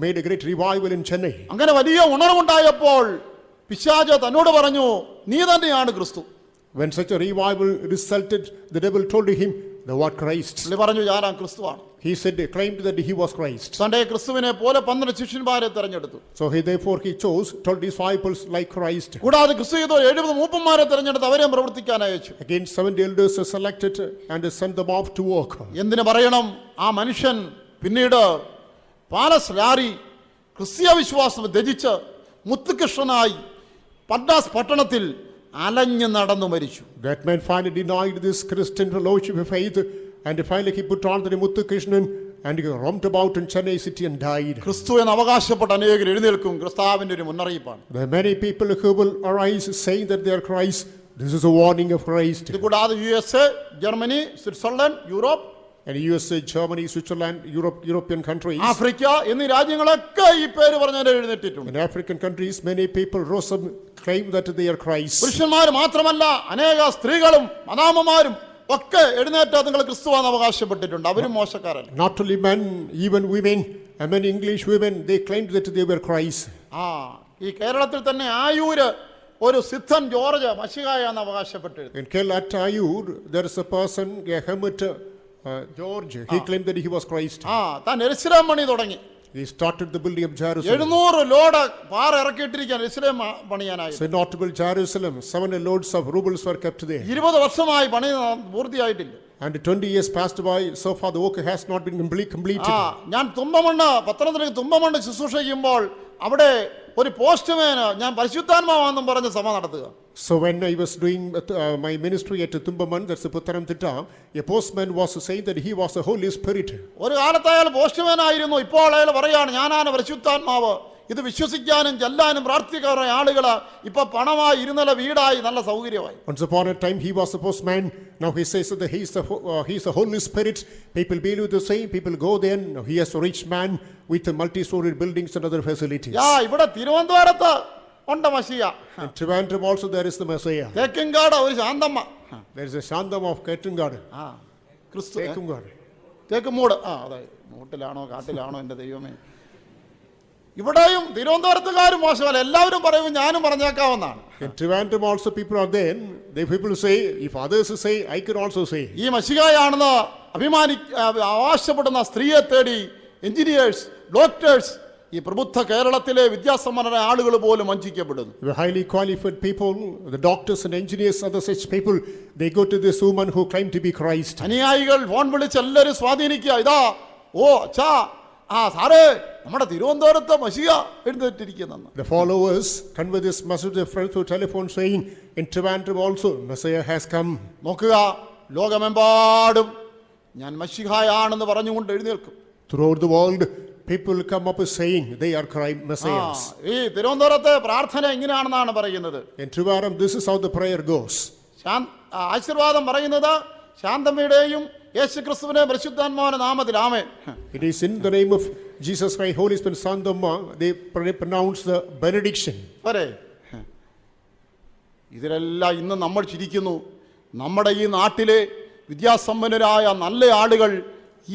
made a great revival in Chennai. അങ്ങനെ വലിയ ഉണർവുണ്ടായപ്പോൾ പിശാച് തന്നോട് പറഞ്ഞു, നീ തന്നെയാണ് ക്രിസ്തു. When such a revival resulted, the devil told him, "The what Christ?" പുള്ളി പറഞ്ഞു, ഞാൻ ക്രിസ്തുവാണ്. He said, claimed that he was Christ. തന്റെ ക്രിസ്തുവിനെ പോലെ 12 ശിഷ്യന്മാരെ തെരഞ്ഞെടുത്തു. So therefore he chose 12 disciples like Christ. കൂടാതെ ക്രിസ്തു 70 മൂപ്പന്മാരെ തെരഞ്ഞെടുത്ത് അവരെയും പ്രവർത്തിക്കാൻ അയച്ചു. Again 70 elders are selected and sent them off to work. എന്തിനു പറയണം, ആ മനുഷ്യൻ പിന്നീട് പാലസ് ലാറി ക്രിസ്തീയ വിശ്വാസം ത്യജിച്ച് മുത്തുകൃഷ്ണനായി മദ്രാസ് പട്ടണത്തിൽ അലഞ്ഞു നടന്നു മരിച്ചു. That man finally denied this Christian fellowship of faith, and finally he put on the Muthukrishnan and he roamed about in Chennai city and died. ക്രിസ്തു എന്ന് അവകാശപ്പെട്ട അനേകർ എഴുന്നേൽക്കും. ക്രിസ്താവിന്റെ ഒരു മുന്നറിയിപ്പാണ്. There are many people who will arise saying that they are Christ. This is a warning of Christ. ഇത് കൂടാതെ USA, Germany, Switzerland, Europe, and USA, Germany, Switzerland, European countries, Africa എന്നീ രാജ്യങ്ങളൊക്കെ ഈ പേര് പറഞ്ഞവരെ എഴുന്നേറ്റിട്ടുണ്ട്. in African countries many people rose up claim that they are Christ. പുരുഷന്മാർ മാത്രമല്ല, അനേക സ്ത്രീകളും മദാമ്മമാരും ഒക്കെ എഴുന്നേറ്റ് നിങ്ങൾ ക്രിസ്തുവാന്ന് അവകാശപ്പെട്ടിട്ടുണ്ട്. അവരും മോശക്കാരല്ല. Not only men, even women, and many English women, they claimed that they were Christ. ഈ കേരളത്തിൽ തന്നെ ആയൂര് ഒരു സിദ്ധൻ George മശിഹായാന്ന് അവകാശപ്പെട്ടിരുന്നു. In Kerala at Ayur, there is a person, a hermit, George. He claimed that he was Christ. താൻ എരുശലേം പണി തുടങ്ങി. He started the building of Jerusalem. 700 load പാറ ഇറക്കിയിട്ടിരിക്കാൻ എരുശലേം പണിയാനായി. So notable Jerusalem, 700 loads of rubles were kept there. 20 വർഷമായി പണി പൂർത്തിയായിട്ടില്ല. And 20 years passed by, so far the work has not been completed. ഞാൻ തുമ്പമണ്ണ് പത്തനംതിട്ട തുമ്പമണ്ണ് ശുശ്രൂഷ ചെയ്യുമ്പോൾ അവിടെ ഒരു പോസ്റ്റ്മാന് ഞാൻ പരിശുദ്ധാത്മാവാണെന്നും പറഞ്ഞ് സഭ നടത്തുക. So when I was doing my ministry at Tumbaman, that's Putharamthitta, a postman was saying that he was the Holy Spirit. ഒരു കാലത്ത് അയാൾ പോസ്റ്റ്മാൻ ആയിരുന്നു. ഇപ്പോൾ അയാൾ പറയാണ് ഞാനാണ് പരിശുദ്ധാത്മാവ്. ഇത് വിശ്വസിക്കാനും ചെല്ലാനും പ്രാർത്ഥിക്കാറുള്ള ആളുകള് ഇപ്പൊ പണമായി ഇരുന്നല വീടായി നല്ല സൗകര്യമായി. Once upon a time he was a postman. Now he says that he's the Holy Spirit. People believe the same. People go there. Now he is a rich man with multi-storied buildings and other facilities. ഇവിടെ തിരുവനന്തപുരത്ത് ഉണ്ട് മശിയ. In Trivandrum also there is the Messiah. Thekkinkadu ഒരു Shanthamma. There is a Shandam of Kettungad. ക്രിസ്തു Tekungad. Thekkumoodu. അതെ, മൂട്ടിലാണോ കാട്ടിലാണോ എന്റെ ദൈവമേ. ഇവിടെയും തിരുവനന്തപുരത്തുകാരും മോശമല്ല. എല്ലാവരും പറയും ഞാനും പറഞ്ഞേക്കാവുന്നതാണ്. In Trivandrum also people are there. The people say, if others say, I can also say. ഈ മശിഹായാണെന്ന് അവകാശപ്പെടുന്ന സ്ത്രീയെ തേടി എഞ്ചിനീയേഴ്സ്, ഡോക്ടേഴ്സ്, ഈ പ്രബുദ്ധ കേരളത്തിലെ വിദ്യാസമ്പന്നരായ ആളുകൾ പോലും വഞ്ചിക്കപ്പെടുന്നു. The highly qualified people, the doctors and engineers, other such people, they go to this woman who claimed to be Christ. അനുയായികൾ phone വിളിച്ച് എല്ലാവരും സ്വാധീനിക്കുക. ഇതാ അച്ഛാ സാറേ നമ്മുടെ തിരുവനന്തപുരത്ത് മശിഹ എഴുന്നേറ്റിരിക്കുന്നു. The followers convey this message to their friends through telephone saying, in Trivandrum also Messiah has come. നോക്കുക, ലോകമെമ്പാടും ഞാൻ മശിഹായാണെന്ന് പറഞ്ഞുകൊണ്ട് എഴുന്നേൽക്കും. Throughout the world, people come up saying they are Messiahs. ഈ തിരുവനന്തപുരത്തെ പ്രാർത്ഥന ഇങ്ങനെയാണെന്നാണ് പറയുന്നത്. In Trivandrum, this is how the prayer goes. ആശീർവാദം പറയുന്നത് ശാന്തമ്മയുടെയും യേശുക്രിസ്തുവിന്റെ പരിശുദ്ധാത്മാവിന്റെ നാമത്തിൽ ആമേൻ. It is in the name of Jesus Christ, Holy Spirit, Sandamma, they pronounce the benediction. പോരെ, ഇതിലെല്ലാം ഇന്ന് നമ്മൾ ചിരിക്കുന്നു. നമ്മുടെ ഈ നാട്ടിലെ വിദ്യാസമ്പന്നരായ നല്ല ആളുകൾ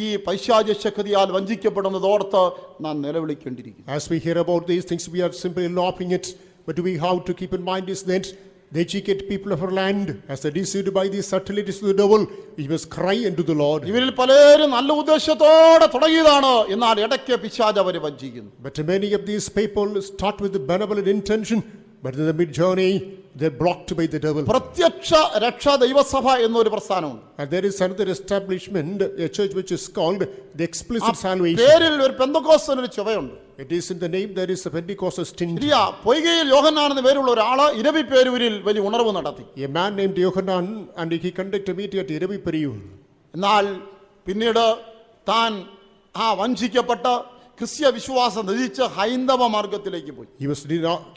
ഈ പൈശാചിക ശക്തിയാൽ വഞ്ചിക്കപ്പെടുന്നതോർത്ത് നാം നിലവിളിക്കേണ്ടിയിരിക്കുന്നു. As we hear about these things, we are simply laughing it, but we have to keep in mind is that they educate people of our land as they deceived by the subtleties of the devil. We must cry unto the Lord. ഇവരിൽ പലരും നല്ല ഉദ്ദേശത്തോടെ തുടങ്ങിയതാണ്, എന്നാൽ ഇടയ്ക്ക് പിശാച് അവരെ വഞ്ചിക്കുന്നു. But many of these people start with the benevolent intention, but in the mid journey they're blocked by the devil. പ്രത്യക്ഷ രക്ഷാ ദൈവസഭ എന്നൊരു പ്രസ്ഥാനമുണ്ട്. And there is another establishment, a church which is called the Explicit Salvation. പേരിൽ ഒരു പെന്തക്കോസ്തിനൊരു ചുവയുണ്ട്. It is in the name there is a Pentecostal tint. പൊയ്കയിൽ യോഹന്നാൻ എന്ന പേരുള്ള ഒരാള് ഇരവി പേരൂരിൽ വലിയ ഉണർവ് നടത്തി. A man named Yohanan, and he conducted a meeting at Iravi Periyur. എന്നാൽ പിന്നീട് താൻ വഞ്ചിക്കപ്പെട്ട ക്രിസ്ത്യ വിശ്വാസം ത്യജിച്ച് ഹൈന്ദവ മാർഗത്തിലേക്ക് പോയി.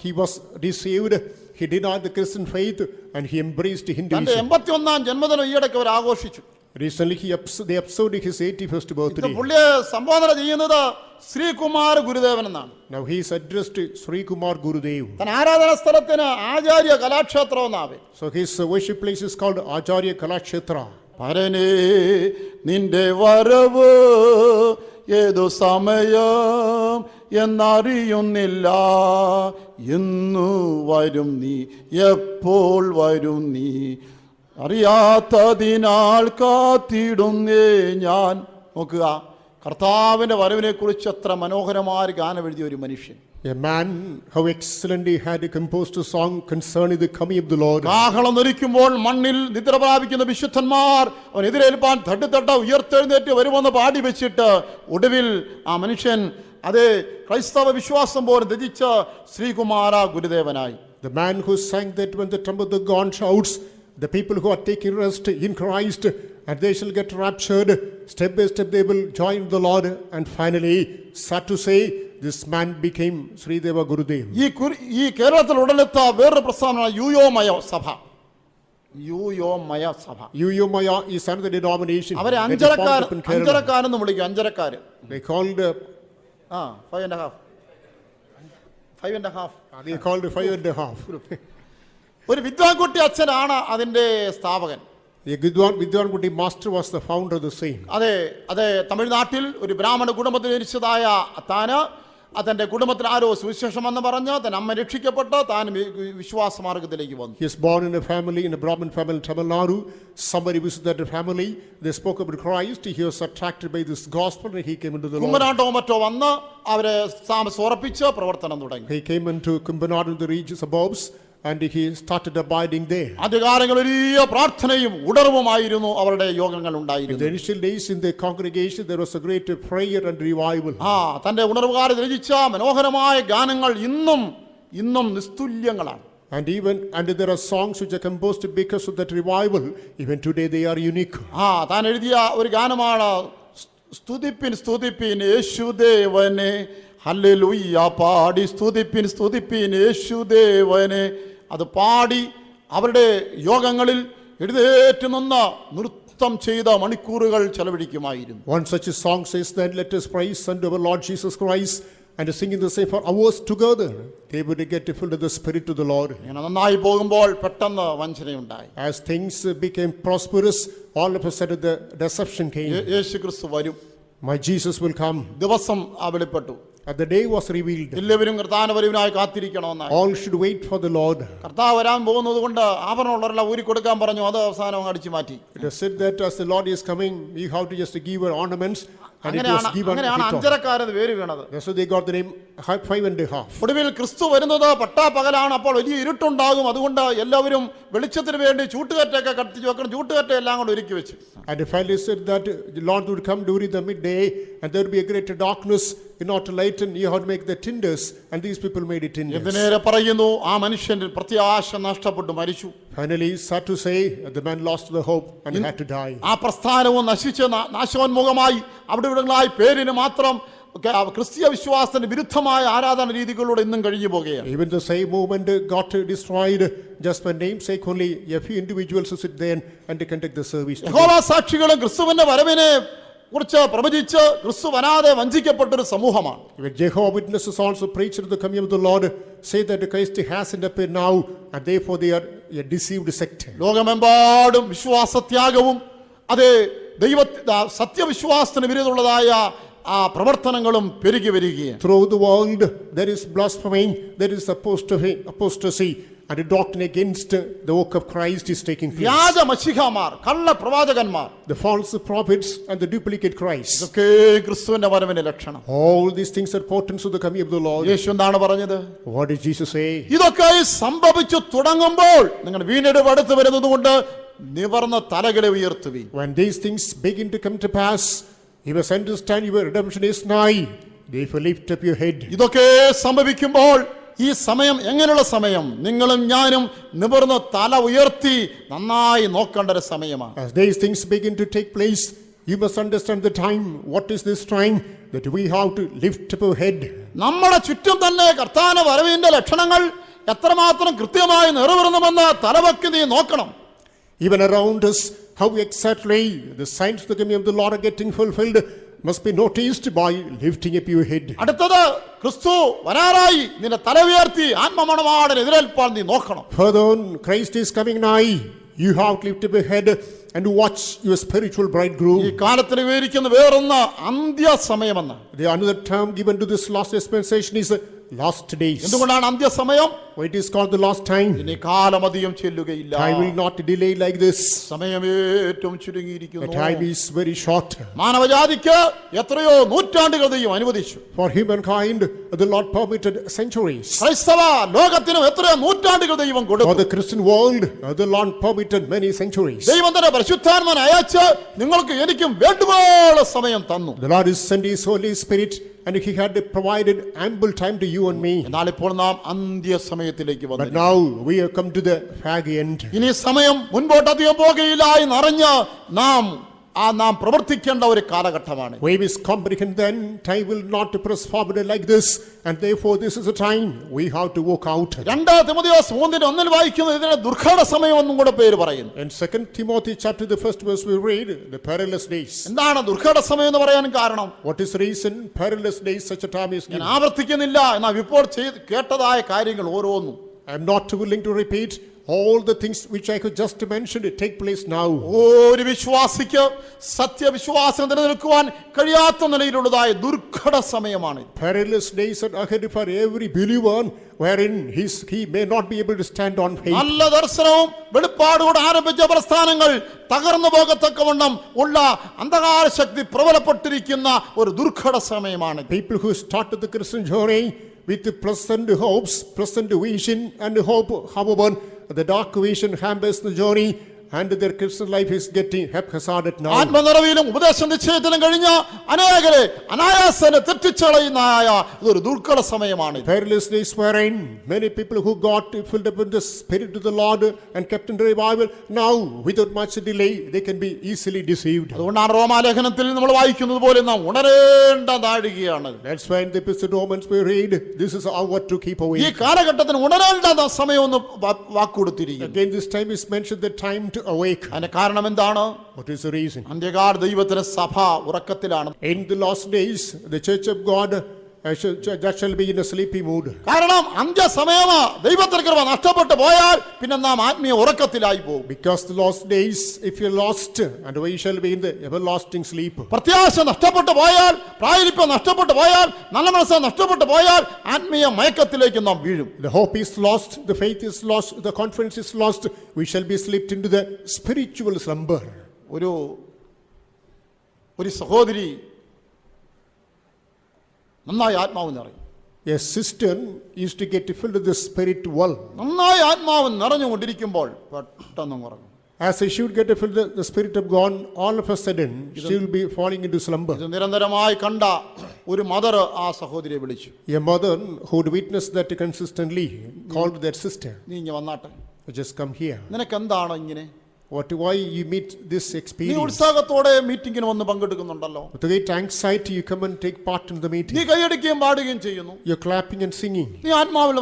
He was deceived. He denied the Christian faith and he embraced തന്റെ Hinduism. 81ാം ജന്മദിനം ഈയിടയ്ക്ക് അവർ ആഘോഷിച്ചു. Recently they observed his 81st birthday. പുള്ളിയെ സംബോധന ചെയ്യുന്നത് ശ്രീകുമാർ ഗുരുദേവൻ എന്നാണ്. Now he is addressed to Sri Kumar Gurudev. തൻ ആരാധന സ്ഥലത്തിന് ആചാര്യ കലാക്ഷേത്രം എന്നാണ്. So his worship place is called Acharya Kalakshetra. പരനേ നിന്റെ വരവ് ഏതു സമയം എന്നറിയുന്നില്ല, എന്നു വരും നീ, എപ്പോൾ വരും നീ, അറിയാത്തതിനാൽ കാത്തിടുന്നേ ഞാൻ. നോക്കുക, കർത്താവിന്റെ വരവിനെ കുറിച്ച് എത്ര മനോഹരമായ ഗാനം എഴുതിയ ഒരു മനുഷ്യൻ. A man how excellently had composed a song concerning the coming of the Lord. കാഹളം ധരിക്കുമ്പോൾ മണ്ണിൽ നിദ്ര പ്രാപിക്കുന്ന വിശുദ്ധന്മാർ അവൻ എതിരേൽപ്പാൻ തട്ടിത്തട്ട ഉയർത്തെഴുന്നേറ്റ് വരുമെന്ന് പാടി വെച്ചിട്ട് ഒടുവിൽ ആ മനുഷ്യൻ അതേ ക്രൈസ്തവ വിശ്വാസം പോലും ത്യജിച്ച Sreekumara ഗുരുദേവനായി. The man who sang that when the trumpet of God shouts, the people who are taking rest in Christ and they shall get raptured, step by step they will join the Lord, and finally, sad to say, this man became Sri Deva Gurudev. ഈ കേരളത്തിൽ ഉടലെത്ത വേറൊരു പ്രസ്ഥാനമാണ് യൂയോമയ സഭ. യൂയോമയ സഭ. Uyomaya is another denomination. അവരെ അഞ്ചരക്കാരെന്ന് വിളിക്കും. അഞ്ചരക്കാര്. They called 5.5. They called 5.5. ഒരു വിദ്വാൻകുട്ടി അച്ഛനാണ് അതിന്റെ സ്ഥാപകൻ. Vidwankutti master was the founder of the same. അതെ തമിഴ്നാട്ടിൽ ഒരു ബ്രാഹ്മണ കുടുംബത്തിൽ ജനിച്ചതായ താന് തന്റെ കുടുംബത്തിൽ ആരോ സുവിശേഷം എന്ന് പറഞ്ഞ് തന്റെ അമ്മ രക്ഷിക്കപ്പെട്ട് താൻ വിശ്വാസ മാർഗത്തിലേക്ക് വന്നു. He is born in a family, in a Brahmin family in Tamil Nadu. Somebody visited the family. They spoke about Christ. He was attracted by this gospel and he came into the Lord. കുമ്പനാട്ടോ മറ്റോ വന്ന് അവരെ ഉറപ്പിച്ച് പ്രവർത്തനം തുടങ്ങി. He came into Kumbanadu in the region suburbs and he started abiding there. ആദ്യകാലങ്ങളിൽ വലിയ പ്രാർത്ഥനയും ഉണർവുമായിരുന്നു അവരുടെ യോഗങ്ങൾ In ഉണ്ടായിരുന്നു. the initial days in the congregation there was a great prayer and revival. തന്റെ ഉണർവുകാരെ രചിച്ച മനോഹരമായ ഗാനങ്ങൾ ഇന്നും നിസ്തുല്യങ്ങളാണ്. And there are songs which are composed because of that revival. Even today they are unique. താൻ എഴുതിയ ഒരു ഗാനമാണ് സ്തുതിപ്പിൻ യേശുദേവനെ ഹല്ലേലൂയ പാടി സ്തുതിപ്പിൻ യേശുദേവനെ. അത് പാടി അവരുടെ യോഗങ്ങളിൽ എഴുന്നേറ്റ് നിന്ന് നൃത്തം ചെയ്ത മണിക്കൂറുകൾ ചെലവഴിക്കുമായിരുന്നു. One such a song says that let us praise unto our Lord Jesus Christ and singing the same for hours together. They would get filled with the Spirit of the Lord. ഇങ്ങനെ നന്നായി പോകുമ്പോൾ പെട്ടെന്ന് വഞ്ചനയുണ്ടായി. As things became prosperous, all of a sudden the deception came. യേശു ക്രിസ്തു വരും, My Jesus will come. ദിവസം വെളിപ്പെട്ടു. And the day was revealed. എല്ലാവരും കർത്താവിന്റെ വരവിനായി കാത്തിരിക്കണമെന്നായി. All should wait for the Lord. കർത്താവ് വരാൻ പോകുന്നത് കൊണ്ട് ആഭരണമുള്ളവരെല്ലാം ഊരി കൊടുക്കാൻ പറഞ്ഞു. അത് അവസാനം അടിച്ചു മാറ്റി. It is said that as the Lord is coming, we have to just give our ornaments. And it was given. അങ്ങനെയാണ് അഞ്ചരക്കാരെന്ന് പേര് വീണത്. That's why they got the name 5.5. ഒടുവിൽ ക്രിസ്തു വരുന്നത് പട്ടാപ്പകലാണ്. അപ്പോൾ വലിയ ഇരുട്ടുണ്ടാകും. അതുകൊണ്ട് എല്ലാവരും വെളിച്ചത്തിന് വേണ്ടി ചൂട്ടുകറ്റൊക്കെ കത്തിച്ച് വെക്കണം. ചൂട്ടുകറ്റ എല്ലാം കൂടെ ഒരുക്കി വെച്ചു. And the finally said that the Lord would come during the midday and there would be a great darkness. In order to lighten, you have to make the tinders, and these people made it tinders. എന്തിനേറെ പറയുന്നു, ആ മനുഷ്യന്റെ പ്രത്യാശ നഷ്ടപ്പെട്ടു മരിച്ചു. Finally, sad to say, the man lost the hope and had to die. ആ പ്രസ്ഥാനവും നശിച്ച് നാശോന്മുഖമായി അവിടെ ഇവിടങ്ങളായി പേരിന് മാത്രം ക്രിസ്തീയ വിശ്വാസത്തിന് വിരുദ്ധമായ ആരാധന രീതികളിലൂടെ ഇന്നും കഴിഞ്ഞു പോകുകയാണ്. Even the same movement got destroyed just for namesake only. A few individuals who sit there and they conduct the service. യഹോവ സാക്ഷികളും ക്രിസ്തുവിന്റെ വരവിനെ കുറിച്ച് പ്രവചിച്ച് ക്രിസ്തു വരാതെ വഞ്ചിക്കപ്പെട്ടൊരു സമൂഹമാണ്. Even Jehovah's Witnesses also preach to the coming of the Lord, say that Christ hasn't appeared now, and therefore they are a deceived sect. ലോകമെമ്പാടും വിശ്വാസത്യാഗവും അതേ സത്യവിശ്വാസത്തിന് വിരുദ്ധമുള്ളതായ ആ പ്രവർത്തനങ്ങളും പെരുകി വരികയാണ്. Throughout the world there is blasphemy, there is apostasy, and a doctrine against the work of Christ is taking place. വ്യാജ മശിഹമാർ, കള്ള പ്രവാചകന്മാർ, the false prophets and the duplicate Christ. ഇതൊക്കെ ക്രിസ്തുവിന്റെ വരവിന്റെ ലക്ഷണം. All these things are portents of the coming of the Lord. യേശു എന്താണ് പറഞ്ഞത്? What did Jesus say? ഇതൊക്കെ സംഭവിച്ചു തുടങ്ങുമ്പോൾ നിങ്ങൾ വീണ്ടെടുപ്പ് അടുത്ത് വരുന്നതുകൊണ്ട് നിവർന്ന തലകളെ ഉയർത്തുവീൻ. When these things begin to come to pass, you must understand your redemption is nigh. Therefore lift up your head. ഇതൊക്കെ സംഭവിക്കുമ്പോൾ ഈ സമയം എങ്ങനെയുള്ള സമയം? നിങ്ങളും ഞാനും നിവർന്ന് തല ഉയർത്തി നന്നായി നോക്കേണ്ട ഒരു സമയമാണ്. As these things begin to take place, you must understand the time. What is this time? That we have to lift up our head. നമ്മുടെ ചുറ്റും തന്നെ കർത്താവിന്റെ വരവിന്റെ ലക്ഷണങ്ങൾ എത്രമാത്രം കൃത്യമായി നിറവേറുന്നുവെന്ന് തലവെക്കി നീ നോക്കണം. Even around us, how exactly the signs of the coming of the Lord are getting fulfilled must be noticed by lifting up your head. അടുത്തത് ക്രിസ്തു വരാറായി, നിന്റെ തല ഉയർത്തി ആത്മമണവാളനെ എതിരേൽപ്പാൻ നീ നോക്കണം. Further on, Christ is coming nigh. You have to lift up your head and watch your spiritual bridegroom. ഈ കാലത്തിന് വിവരിക്കുന്ന വേറൊന്ന് അന്ത്യസമയമെന്ന്. The another term given to this last dispensation is last days. എന്തുകൊണ്ടാണ് അന്ത്യസമയം? It is called the last time. ഇനി കാലമധികം ചെല്ലുകയില്ല. I will not delay like this. സമയം ഏറ്റവും ചുരുങ്ങിയിരിക്കുന്നു. The time is very short. മാനവജാതിക്ക് എത്രയോ നൂറ്റാണ്ടുകൾ ദൈവം അനുവദിച്ചു. For humankind, the Lord permitted centuries. ക്രൈസ്തവ ലോകത്തിനും എത്രയോ നൂറ്റാണ്ടുകൾ ദൈവം For കൊടുത്തു. the Christian world, the Lord permitted many centuries. ദൈവം തന്നെ പരിശുദ്ധാത്മാവിനെ അയച്ച് നിങ്ങൾക്ക് എനിക്കും വേണ്ടുവോളം സമയം തന്നു. The Lord has sent His Holy Spirit and He had provided ample time to you and me. എന്നാൽ ഇപ്പോൾ നാം അന്ത്യസമയത്തിലേക്ക് But വന്നു. now we have come to the fag end. ഇനി സമയം മുൻപോട്ട് അധികം പോകുകയില്ല എന്നറിഞ്ഞ് നാം പ്രവർത്തിക്കേണ്ട ഒരു കാലഘട്ടമാണ്. We must comprehend then time will not press forward like this, and therefore this is the time we have to walk out. 2 തിമോഥെയോസ് 3:1 വായിക്കുന്നത് ഇതിനെ ദുർഘട സമയം എന്നും കൂടെ പേര് പറയുന്നു. In 2 Timothy chapter the first verse we read the perilous days. എന്താണ് ദുർഘട സമയം എന്ന് പറയാൻ കാരണം? What is the reason? Perilous days, such a time is ഞാൻ given. ആവർത്തിക്കുന്നില്ല, എന്നാൽ ഇപ്പോൾ കേട്ടതായ കാര്യങ്ങൾ ഓരോന്നും I am not willing to repeat All the things which I could just mention take place now. ഒരു വിശ്വാസിക്ക് സത്യവിശ്വാസം നിലനിൽക്കുവാൻ കഴിയാത്ത നിലയിലുള്ളതായ ദുർഘട സമയമാണ്. Perilous days are ahead for every believer, wherein he may not be able to stand on faith. നല്ല ദർശനവും വെളിപ്പാടോട് ആരംഭിച്ച പ്രസ്ഥാനങ്ങൾ തകർന്നു പോകത്തക്കവണ്ണം ഉള്ള അന്ധകാര ശക്തി പ്രബലപ്പെട്ടിരിക്കുന്ന ഒരു ദുർഘട സമയമാണ്. People who started the Christian journey with the present hopes, present vision and hope, however, the dark vision hampers the journey and their Christian life is getting hazarded now. ആത്മനിറവിലും ഉപദേശ നിശ്ചയത്തിലും കഴിഞ്ഞ അനേകരെ അനായാസനെ തെറ്റിച്ചളയുന്നതായ ഒരു ദുർഘട സമയമാണ്. Perilous days wherein many people who got filled up with the Spirit of the Lord and kept in revival, now without much delay they can be easily deceived. അതുകൊണ്ടാണ് റോമാലേഖനത്തിൽ നമ്മൾ വായിക്കുന്നത് പോലെ നാം ഉണരേണ്ട നാഴികയാണ്. That's why in the Epistle to Romans we read, this is our to keep away. ഈ കാലഘട്ടത്തിന് ഉണരേണ്ട സമയമൊന്ന് വാക്കുകൊടുത്തിരിക്കുന്നു. Again this time is mentioned the time to awake. അതിന് കാരണം എന്താണ്? What is the reason? അന്ത്യകാല ദൈവത്തിന്റെ സഭ ഉറക്കത്തിലാണ്. In the last days the church of God that shall be in a sleepy mood. കാരണം അന്ത്യസമയമാ. ദൈവത്തിന്റെ കൃപ നഷ്ടപ്പെട്ടു പോയാൽ പിന്നെ നാം ആത്മീയ ഉറക്കത്തിലായി പോകും. Because the last days, if you're lost, and we shall be in the everlasting sleep. പ്രത്യാശ നഷ്ടപ്പെട്ടു പോയാൽ, പ്രായലിപ്യം നഷ്ടപ്പെട്ടു പോയാൽ, നല്ല മനസ്സ് നഷ്ടപ്പെട്ടു പോയാൽ ആത്മീയ മയക്കത്തിലേക്ക് നാം വീഴും. The hope is lost, the faith is lost, the confidence is lost. We shall be slipped into the spiritual slumber. ഒരു സഹോദരി നന്നായി ആത്മാവ് നിറയും. A sister used to get filled with the spirit well. നന്നായി ആത്മാവ് നിറഞ്ഞുകൊണ്ടിരിക്കുമ്പോൾ പെട്ടെന്ന് ഉറങ്ങും. As she would get filled with the spirit of God, all of a sudden she will be falling into slumber. ഇത് നിരന്തരമായി കണ്ട ഒരു മദർ ആ സഹോദരിയെ വിളിച്ചു. A mother who would witness that consistently called that sister. നീ ഇങ്ങ് വന്നാട്ടെ. Just come here. നിനക്ക് എന്താണ് ഇങ്ങനെ? Why you meet this നീ experience? ഉത്സാഹത്തോടെ മീറ്റിംഗിന് വന്ന് പങ്കെടുക്കുന്നുണ്ടല്ലോ. With great anxiety you come and take part in the meeting. നീ കൈയടിക്കുകയും പാടുകയും ചെയ്യുന്നു. You're clapping and singing. നീ ആത്മാവിൽ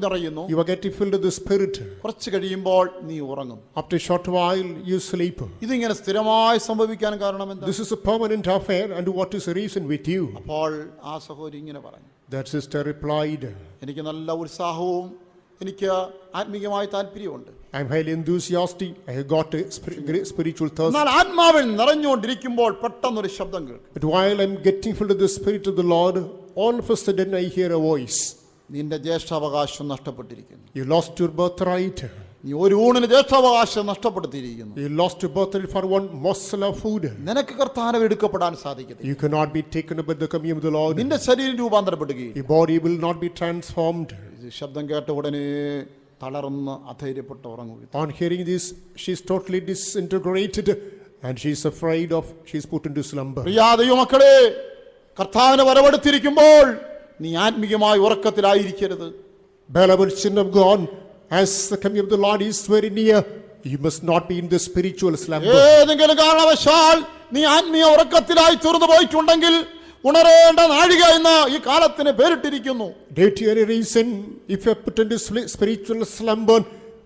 നിറയുന്നു. You are getting filled with the spirit. കുറച്ച് കഴിയുമ്പോൾ നീ ഉറങ്ങും. After a short while you sleep. ഇതിങ്ങനെ സ്ഥിരമായി സംഭവിക്കാൻ കാരണം എന്താ? This is a permanent affair, and what is the reason with you? അപ്പോൾ ആ സഹോദരി ഇങ്ങനെ പറഞ്ഞു. That sister replied, എനിക്ക് നല്ല ഉത്സാഹവും എനിക്ക് ആത്മീയമായ താല്പര്യമുണ്ട്. I'm highly enthusiastic. I have got a spiritual thirst. എന്നാൽ ആത്മാവിൽ നിറഞ്ഞുകൊണ്ടിരിക്കുമ്പോൾ പെട്ടെന്നൊരു ശബ്ദം കേൾക്കും. But while I'm getting filled with the spirit of the Lord, all of a sudden I hear a voice. നിന്റെ ജ്യേഷ്ഠാവകാശം നഷ്ടപ്പെട്ടിരിക്കുന്നു. You lost your birthright. നീ ഒരു ഊണിന് ജ്യേഷ്ഠാവകാശം നഷ്ടപ്പെടുത്തിയിരിക്കുന്നു. You lost your birthright for one morsel of food. നിനക്ക് കർത്താനം എടുക്കപ്പെടാൻ സാധിക്കത്തില്ല. You cannot be taken up by the communion of the Lord. നിന്റെ ശരീരം രൂപാന്തരപ്പെടുകയില്ല. Your body will not be transformed. ശബ്ദം കേട്ട ഉടനെ തളർന്ന് അധൈര്യപ്പെട്ട് ഉറങ്ങുക. On hearing this, she is totally disintegrated and she is afraid of, she is put into slumber. പ്രിയ ദൈവമക്കളെ, കർത്താവിനെ വരവെടുത്തിരിക്കുമ്പോൾ നീ ആത്മീയമായി ഉറക്കത്തിലായിരിക്കരുത്. Beloved children of God, as the coming of the Lord is very near, you must not be in the spiritual slumber. ഏതെങ്കിലും കാരണവശാൽ നീ ആത്മീയ ഉറക്കത്തിലായി തീർന്നു പോയിട്ടുണ്ടെങ്കിൽ ഉണരേണ്ട നാഴിക എന്ന് ഈ കാലത്തിന് പേരിട്ടിരിക്കുന്നു. Due to any reason, if you are put into spiritual slumber,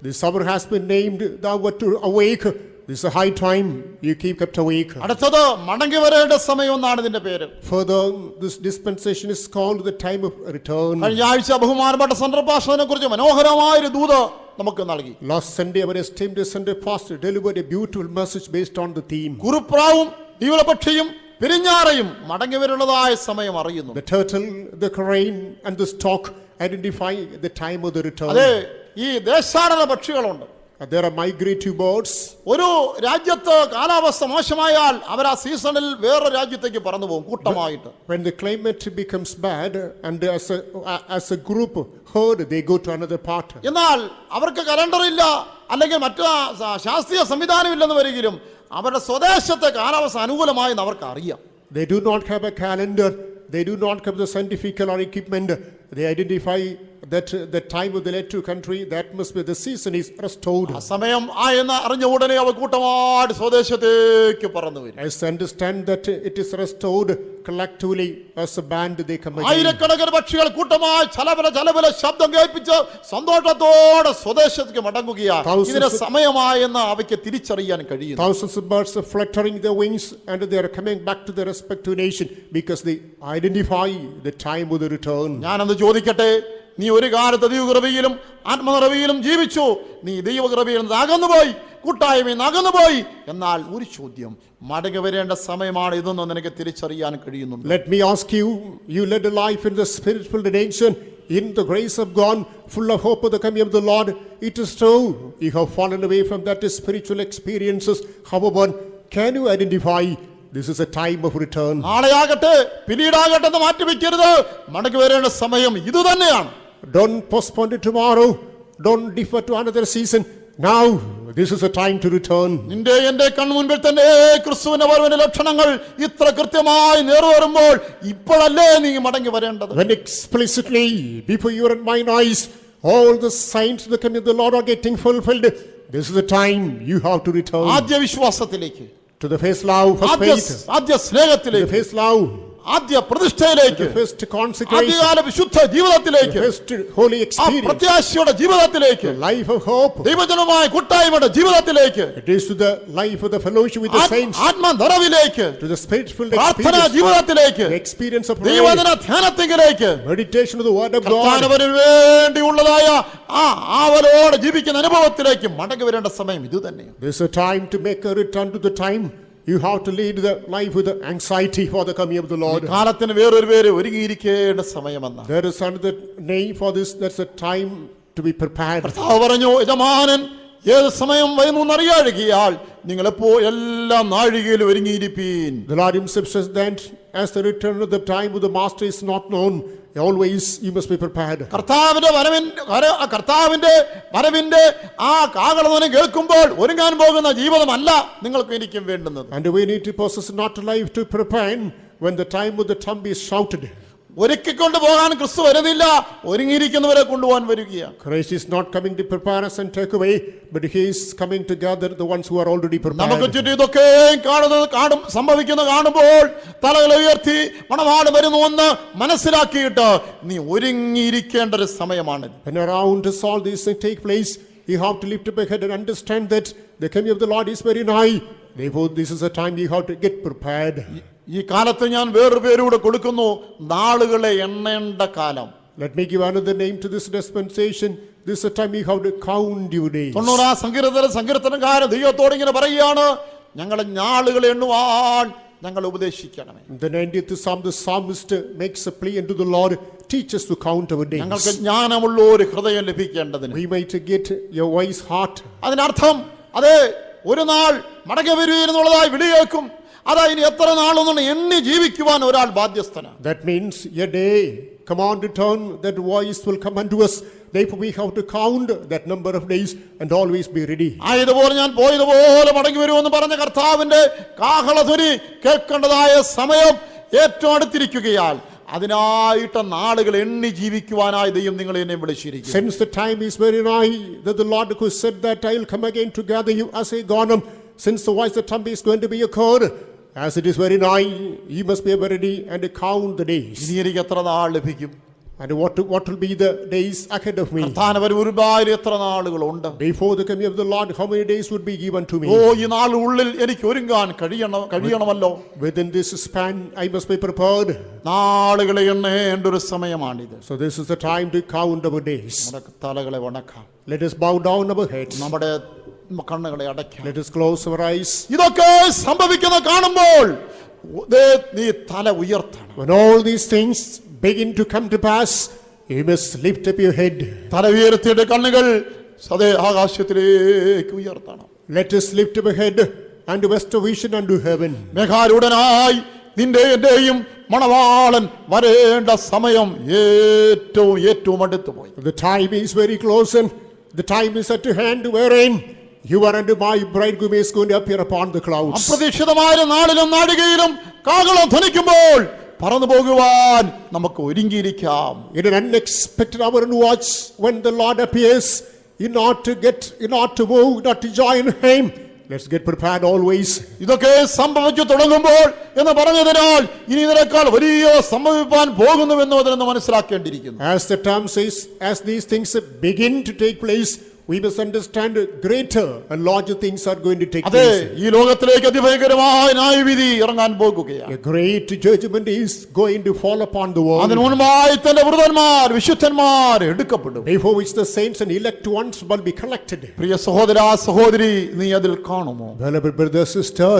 this hour has been named thou art to awake. This is a high time you keep kept awake. അടുത്തത് മടങ്ങി വരേണ്ട സമയം എന്നാണ് ഇതിന്റെ പേര്. Further, this dispensation is called the time of return. കഴിഞ്ഞ ആഴ്ച ബഹുമാനപ്പെട്ട സന്ദർഭാഷനെ കുറിച്ച് മനോഹരമായൊരു ദൂത് നമുക്ക് നൽകി. Last Sunday, our esteemed Sunday pastor delivered a beautiful message based on the theme. കുറുപ്രാവും ദീവളപക്ഷിയും പെരിഞ്ഞാറയും മടങ്ങി വരുന്നതായ സമയം അറിയുന്നു. The turtle, the crane and the stork identify the time of the return. അതെ, ഈ ദേശാടന പക്ഷികളുണ്ട്. There are migratory birds. ഒരു രാജ്യത്ത് കാലാവസ്ഥ മോശമായാൽ അവർ ആ സീസണിൽ വേറൊരു രാജ്യത്തേക്ക് പറന്നു പോകും കൂട്ടമായിട്ട്. When the climate becomes bad and as a group herd they go to another part. എന്നാൽ അവർക്ക് കലണ്ടർ ഇല്ല, അല്ലെങ്കിൽ മറ്റു ശാസ്ത്രീയ സംവിധാനം ഇല്ലെന്ന് വരികിലും അവരുടെ സ്വദേശത്തെ കാലാവസ്ഥ അനുകൂലമായെന്ന് അവർക്ക് അറിയാം. They do not have a calendar. They do not have the scientific or equipment. They identify that the time of the later country, that must be the season is restored. ആ സമയം ആയെന്ന് അറിഞ്ഞ ഉടനെ അവർ കൂട്ടമായിട്ട് സ്വദേശത്തേക്ക് പറന്നു വരും. As they understand that it is restored collectively as a band they come again. ആയിരക്കണക്കിന് പക്ഷികൾ കൂട്ടമായി ചലബല ശബ്ദം കേൾപ്പിച്ച് സന്തോഷത്തോടെ സ്വദേശത്തേക്ക് മടങ്ങുകയാണ്. ഇതിന് സമയമായെന്ന് അവയ്ക്ക് തിരിച്ചറിയാൻ കഴിയും. Thousands of birds are fluttering their wings and they are coming back to their respective nation because they identify the time of the return. ഞാനന്ന് ചോദിക്കട്ടെ, നീ ഒരു കാലത്ത് ദൈവകൃപയിലും ആത്മനിറവിയിലും ജീവിച്ചു, നീ ദൈവകൃപയിൽ നിന്ന് അകന്നുപോയി, കൂട്ടായ്മയിൽ നിന്ന് അകന്നുപോയി. എന്നാൽ ഒരു ചോദ്യം, മടങ്ങി വരേണ്ട സമയമാണ് ഇതെന്ന് നിനക്ക് തിരിച്ചറിയാൻ കഴിയുന്നുണ്ട്. Let me ask you, you led a life in the spiritual dimension, in the grace of God, full of hope of the coming of the Lord. It is true, you have fallen away from that spiritual experiences. However, can you identify this is a time of return? നാളെയാകട്ടെ പിന്നീടാകട്ടെ എന്ന് മാറ്റിവെക്കരുത്. മടങ്ങി വരേണ്ട സമയം ഇത് തന്നെയാണ്. Don't postpone it tomorrow. Don't defer to another season. Now, this is a time to return. നിന്റെ എന്റെ കൺമുൻപിൽ തന്നെ ക്രിസ്തുവിന്റെ വരവിന്റെ ലക്ഷണങ്ങൾ ഇത്ര കൃത്യമായി നിറവേറുമ്പോൾ ഇപ്പോഴല്ലേ നീ മടങ്ങി വരേണ്ടത്? When explicitly before your and mine eyes, all the signs of the coming of the Lord are getting fulfilled, this is the time you have to return ആദ്യ വിശ്വാസത്തിലേക്ക്, to the first love, first faith, ആദ്യ to the സ്നേഹത്തിലേക്ക്, first love, ആദ്യ പ്രതിഷ്ഠയിലേക്ക്, the first consecration, ആദ്യകാല വിശുദ്ധ the ജീവിതത്തിലേക്ക്, first holy ആ experience, പ്രത്യാശയുടെ ജീവിതത്തിലേക്ക്, the life of hope. ദൈവജനമായ കൂട്ടായ്മയുടെ ജീവിതത്തിലേക്ക്, It is to the life of the fellowship with the saints, ആത്മനിറവിലേക്ക്, to the spiritual പ്രാർത്ഥനാ experience, ജീവിതത്തിലേക്ക്, the experience of prayer, ദൈവവചന ധ്യാനത്തിലേക്ക്, meditation of the word of God. കർത്താവിന് വേണ്ടിയുള്ളതായ ആ ആവലോടെ ജീവിക്കുന്ന അനുഭവത്തിലേക്ക് മടങ്ങി വരേണ്ട സമയം ഇത് തന്നെയാണ്. This is a time to make a return to the time you have to lead the life with the anxiety for the coming of the Lord. കാലത്തിന് വേറൊരു പേര് ഒരുങ്ങിയിരിക്കേണ്ട സമയമെന്ന There is another name for this. That's a time to be prepared. കർത്താവ് പറഞ്ഞു, യജമാനൻ ഏത് സമയം വരുന്നു എന്നറിയാഴുകയാൽ നിങ്ങളെപ്പോ എല്ലാ നാഴികയിലും ഒരുങ്ങിയിരിപ്പീൻ. The Lord himself says that as the return of the time of the master is not known, always you must be prepared. കർത്താവിന്റെ വരവിന്റെ ആ കാഹളധ്വനി കേൾക്കുമ്പോൾ ഒരുങ്ങാൻ പോകുന്ന ജീവിതമല്ല നിങ്ങൾക്ക് എനിക്കും വേണ്ടുന്നത്. And we need to possess not a life to prepare when the time of the trump is shouted. ഒരുക്കിക്കൊണ്ട് പോകാൻ ക്രിസ്തു വരുന്നില്ല, ഒരുങ്ങിയിരിക്കുന്നവരെ കൊണ്ടുപോകാൻ വരികയാണ്. Christ is not coming to prepare us and take away, but he is coming to gather the ones who are already നമുക്ക് prepared. ചുറ്റും ഇതൊക്കെ സംഭവിക്കുന്ന കാണുമ്പോൾ തലകളെ ഉയർത്തി മണവാളൻ വരുന്നു എന്ന് മനസ്സിലാക്കിയിട്ട് നീ ഒരുങ്ങിയിരിക്കേണ്ട ഒരു സമയമാണ്. When around us all these things take place, you have to lift up your head and understand that the coming of the Lord is very nigh. Therefore, this is a time you have to get prepared. ഈ കാലത്ത് ഞാൻ വേറൊരു പേരൂടെ കൊടുക്കുന്നു, നാളുകളെ എണ്ണേണ്ട കാലം. Let me give another name to this dispensation. This is a time you have to count your days. 90 സങ്കീർത്തനക്കാരൻ ദൈവത്തോട് ഇങ്ങനെ പറയുകയാണ്, ഞങ്ങളെ നാളുകളെ എണ്ണുവാൻ ഞങ്ങൾ ഉപദേശിക്കണമേ. In the 90th Psalm, the psalmist makes a plea unto the Lord, teach us to count our days. ഞങ്ങൾക്ക് ജ്ഞാനമുള്ള ഒരു ഹൃദയം ലഭിക്കേണ്ടതിന്. We might get your wise heart. അതിനർത്ഥം അതെ ഒരു നാൾ മടങ്ങി വരുവീരെന്നുള്ളതായി വിളിയേക്കും. അതാ ഇനി എത്ര നാളൊന്നും എണ്ണി ജീവിക്കുവാൻ ഒരാൾ ബാധ്യസ്ഥനാണ്. That means a day, come on, return, that voice will come unto us. Therefore we have to count that number of days and always be ready. ആയതുപോലെ ഞാൻ പോയതുപോലെ മടങ്ങി വരുമെന്ന് പറഞ്ഞ കർത്താവിന്റെ കാഹളധ്വനി കേൾക്കേണ്ടതായ സമയം ഏറ്റവും അടുത്തിരിക്കുകയാൽ അതിനായിട്ട് നാളുകൾ എണ്ണി ജീവിക്കുവാനായി ദൈവം നിങ്ങളെ എന്നെ വിളിച്ചിരിക്കുന്നു. Since the time is very nigh, that the Lord who said that I will come again to gather you as a garner, since the voice of the trumpet is going to be occurred, as it is very nigh, you must be ready and count the days. ഇനി എനിക്ക് എത്ര നാൾ ലഭിക്കും? And what will be the days ahead of me? കർത്താവിന് ഒരുപാട് എത്ര നാളുകളുണ്ട്? Before the coming of the Lord, how many days would be given to me? ഈ നാളുള്ളിൽ എനിക്ക് ഒരുങ്ങാൻ കഴിയണമല്ലോ. Within this span, I must be prepared. നാളുകളെ എണ്ണേണ്ട ഒരു സമയമാണിത്. So this is the time to count our days. നമ്മുടെ തലകളെ വണക്കാം. Let us bow down our heads. നമ്മുടെ കണ്ണുകളെ അടയ്ക്കാം. Let us close our eyes. ഇതൊക്കെ സംഭവിക്കുന്ന കാണുമ്പോൾ നീ തല ഉയർത്തണം. When all these things begin to come to pass, you must lift up your head. തല ഉയർത്തിയിട്ട് കണ്ണുകൾ സദേ ആകാശത്തിലേക്ക് ഉയർത്തണം. Let us lift up our head and rest our vision unto heaven. മേഘാരൂഢനായി നിന്റെ എന്റെയും മണവാളൻ വരേണ്ട സമയം ഏറ്റവും അടുത്തു പോയി. The time is very close and the time is at hand wherein you are and my bridegroom is going to appear upon the clouds. അപ്രതീക്ഷിതമായ നാളിലും നാഴികയിലും കാഹളം ധ്വനിക്കുമ്പോൾ പറന്നു പോകുവാൻ നമുക്ക് ഒരുങ്ങിയിരിക്കാം. In an unexpected hour and watch, when the Lord appears, in order to move, not to join him, let's get prepared always. ഇതൊക്കെ സംഭവിച്ചു തുടങ്ങുമ്പോൾ എന്ന് പറഞ്ഞതിനാൽ ഇനി ഇതിനേക്കാൾ വലിയ സംഭവിപ്പാൻ പോകുന്നുവെന്ന് അതിനെ മനസ്സിലാക്കേണ്ടിയിരിക്കുന്നു. As the term says, as these things begin to take place, we must understand greater and larger things are going to take അതെ, place. ഈ ലോകത്തിലേക്ക് അതിഭയങ്കരമായ ന്യായവിധി ഇറങ്ങാൻ പോകുകയാണ്. A great judgment is going to fall upon the world, അതിനു മുൻപായി തന്റെ വൃതന്മാർ വിശുദ്ധന്മാർ എടുക്കപ്പെടും. before which the saints and elect ones will be collected. പ്രിയ സഹോദര സഹോദരി, നീ അതിൽ കാണുമോ? Beloved brother, sister,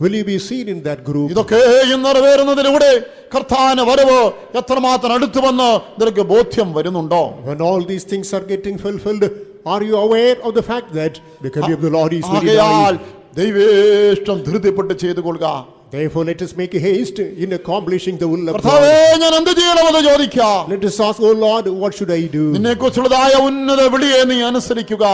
will you be seen in that group? ഇതൊക്കെയും നിറവേറുന്നതിലൂടെ കർത്താവിന്റെ വരവ് എത്രമാത്രം അടുത്തു വന്ന് നിനക്ക് ബോധ്യം വരുന്നുണ്ടോ? When all these things are getting fulfilled, are you aware of the fact that the coming of the Lord is very ആകയാൽ nigh? ദൈവേഷ്ടം ധൃതിപ്പെട്ട് ചെയ്തു കൊള്ളുക. Therefore, let us make haste in accomplishing the will of കർത്താവേ, God. ഞാൻ എന്ത് ചെയ്യണമെന്ന് ചോദിക്കാം. Let us ask, oh Lord, what should I do? നിന്നെക്കുറിച്ചുള്ളതായ ഉന്നത വിളിയെ നീ അനുസരിക്കുക.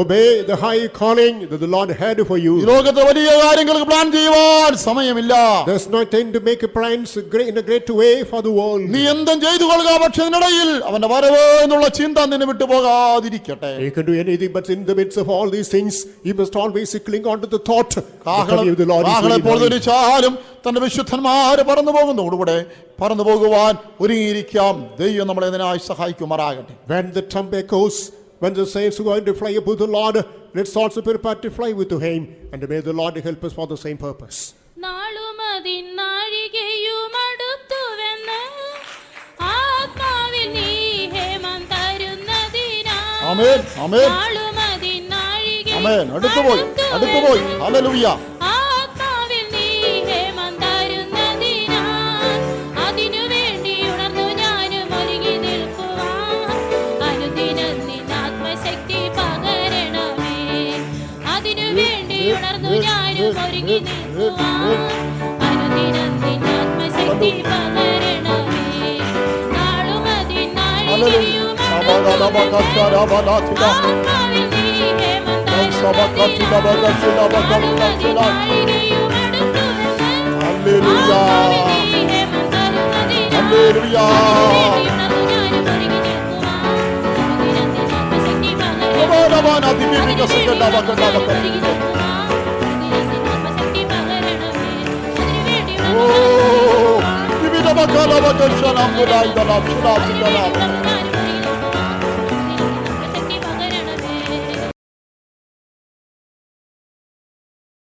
Obey the high calling that the Lord had for ഈ you. ലോകത്തെ വലിയ കാര്യങ്ങൾക്ക് പ്ലാൻ ചെയ്യുവാൻ സമയമില്ല. There's no time to make plans in a great way for the world. നീ എന്തും ചെയ്തു കൊള്ളുക, പക്ഷെ ഇതിനിടയിൽ അവന്റെ വരവ് എന്നുള്ള ചിന്ത നിന്നെ വിട്ടുപോകാതിരിക്കട്ടെ. You can do anything, but in the midst of all these things, you must always cling on to the thought the coming of the Lord is very nigh. തന്റെ വിശുദ്ധന്മാര് പറന്നു പോകുന്നതോടുകൂടെ പറന്നു പോകുവാൻ ഒരുങ്ങിയിരിക്കാം. ദൈവം നമ്മളെ ഇതിനായി സഹായിക്കുമാറാകട്ടെ. When the trumpet echoes, when the saints are going to fly up with the Lord, let's also prepare to fly with him, and may the Lord help us for the same purpose. നാളുമതിൻ നാഴികയുമടുത്തുവെന്ന് ആത്മാവിൽ നീ ഹേമം തരുന്നതിനാൽ. ആമേൻ, ആമേൻ, നാളുമതിൻ ആമേൻ. അടുത്തുപോയി. Hallelujah. ആത്മാവിൽ നീ ഹേമം തരുന്നതിനാൽ. അതിനുവേണ്ടി ഉണർന്നു ഞാനും ഒരുങ്ങി നിൽക്കുവാൻ. അനുദിനം നിൻ ആത്മശക്തി പകരണമേ. അതിനുവേണ്ടി ഉണർന്നു ഞാനും ഒരുങ്ങി നിൽക്കുവാൻ. അനുദിനം നിൻ ആത്മശക്തി പകരണമേ. നാളുമതിൻ നാഴികയുമടുത്തുവെന്ന് ആത്മാവിൽ നീ ഹേമം ഹല്ലേലൂയ. ഹല്ലേലൂയ. ഓ, വിവിധ മക്കളവ ദർശനം മുലായിദല സുരാസിദല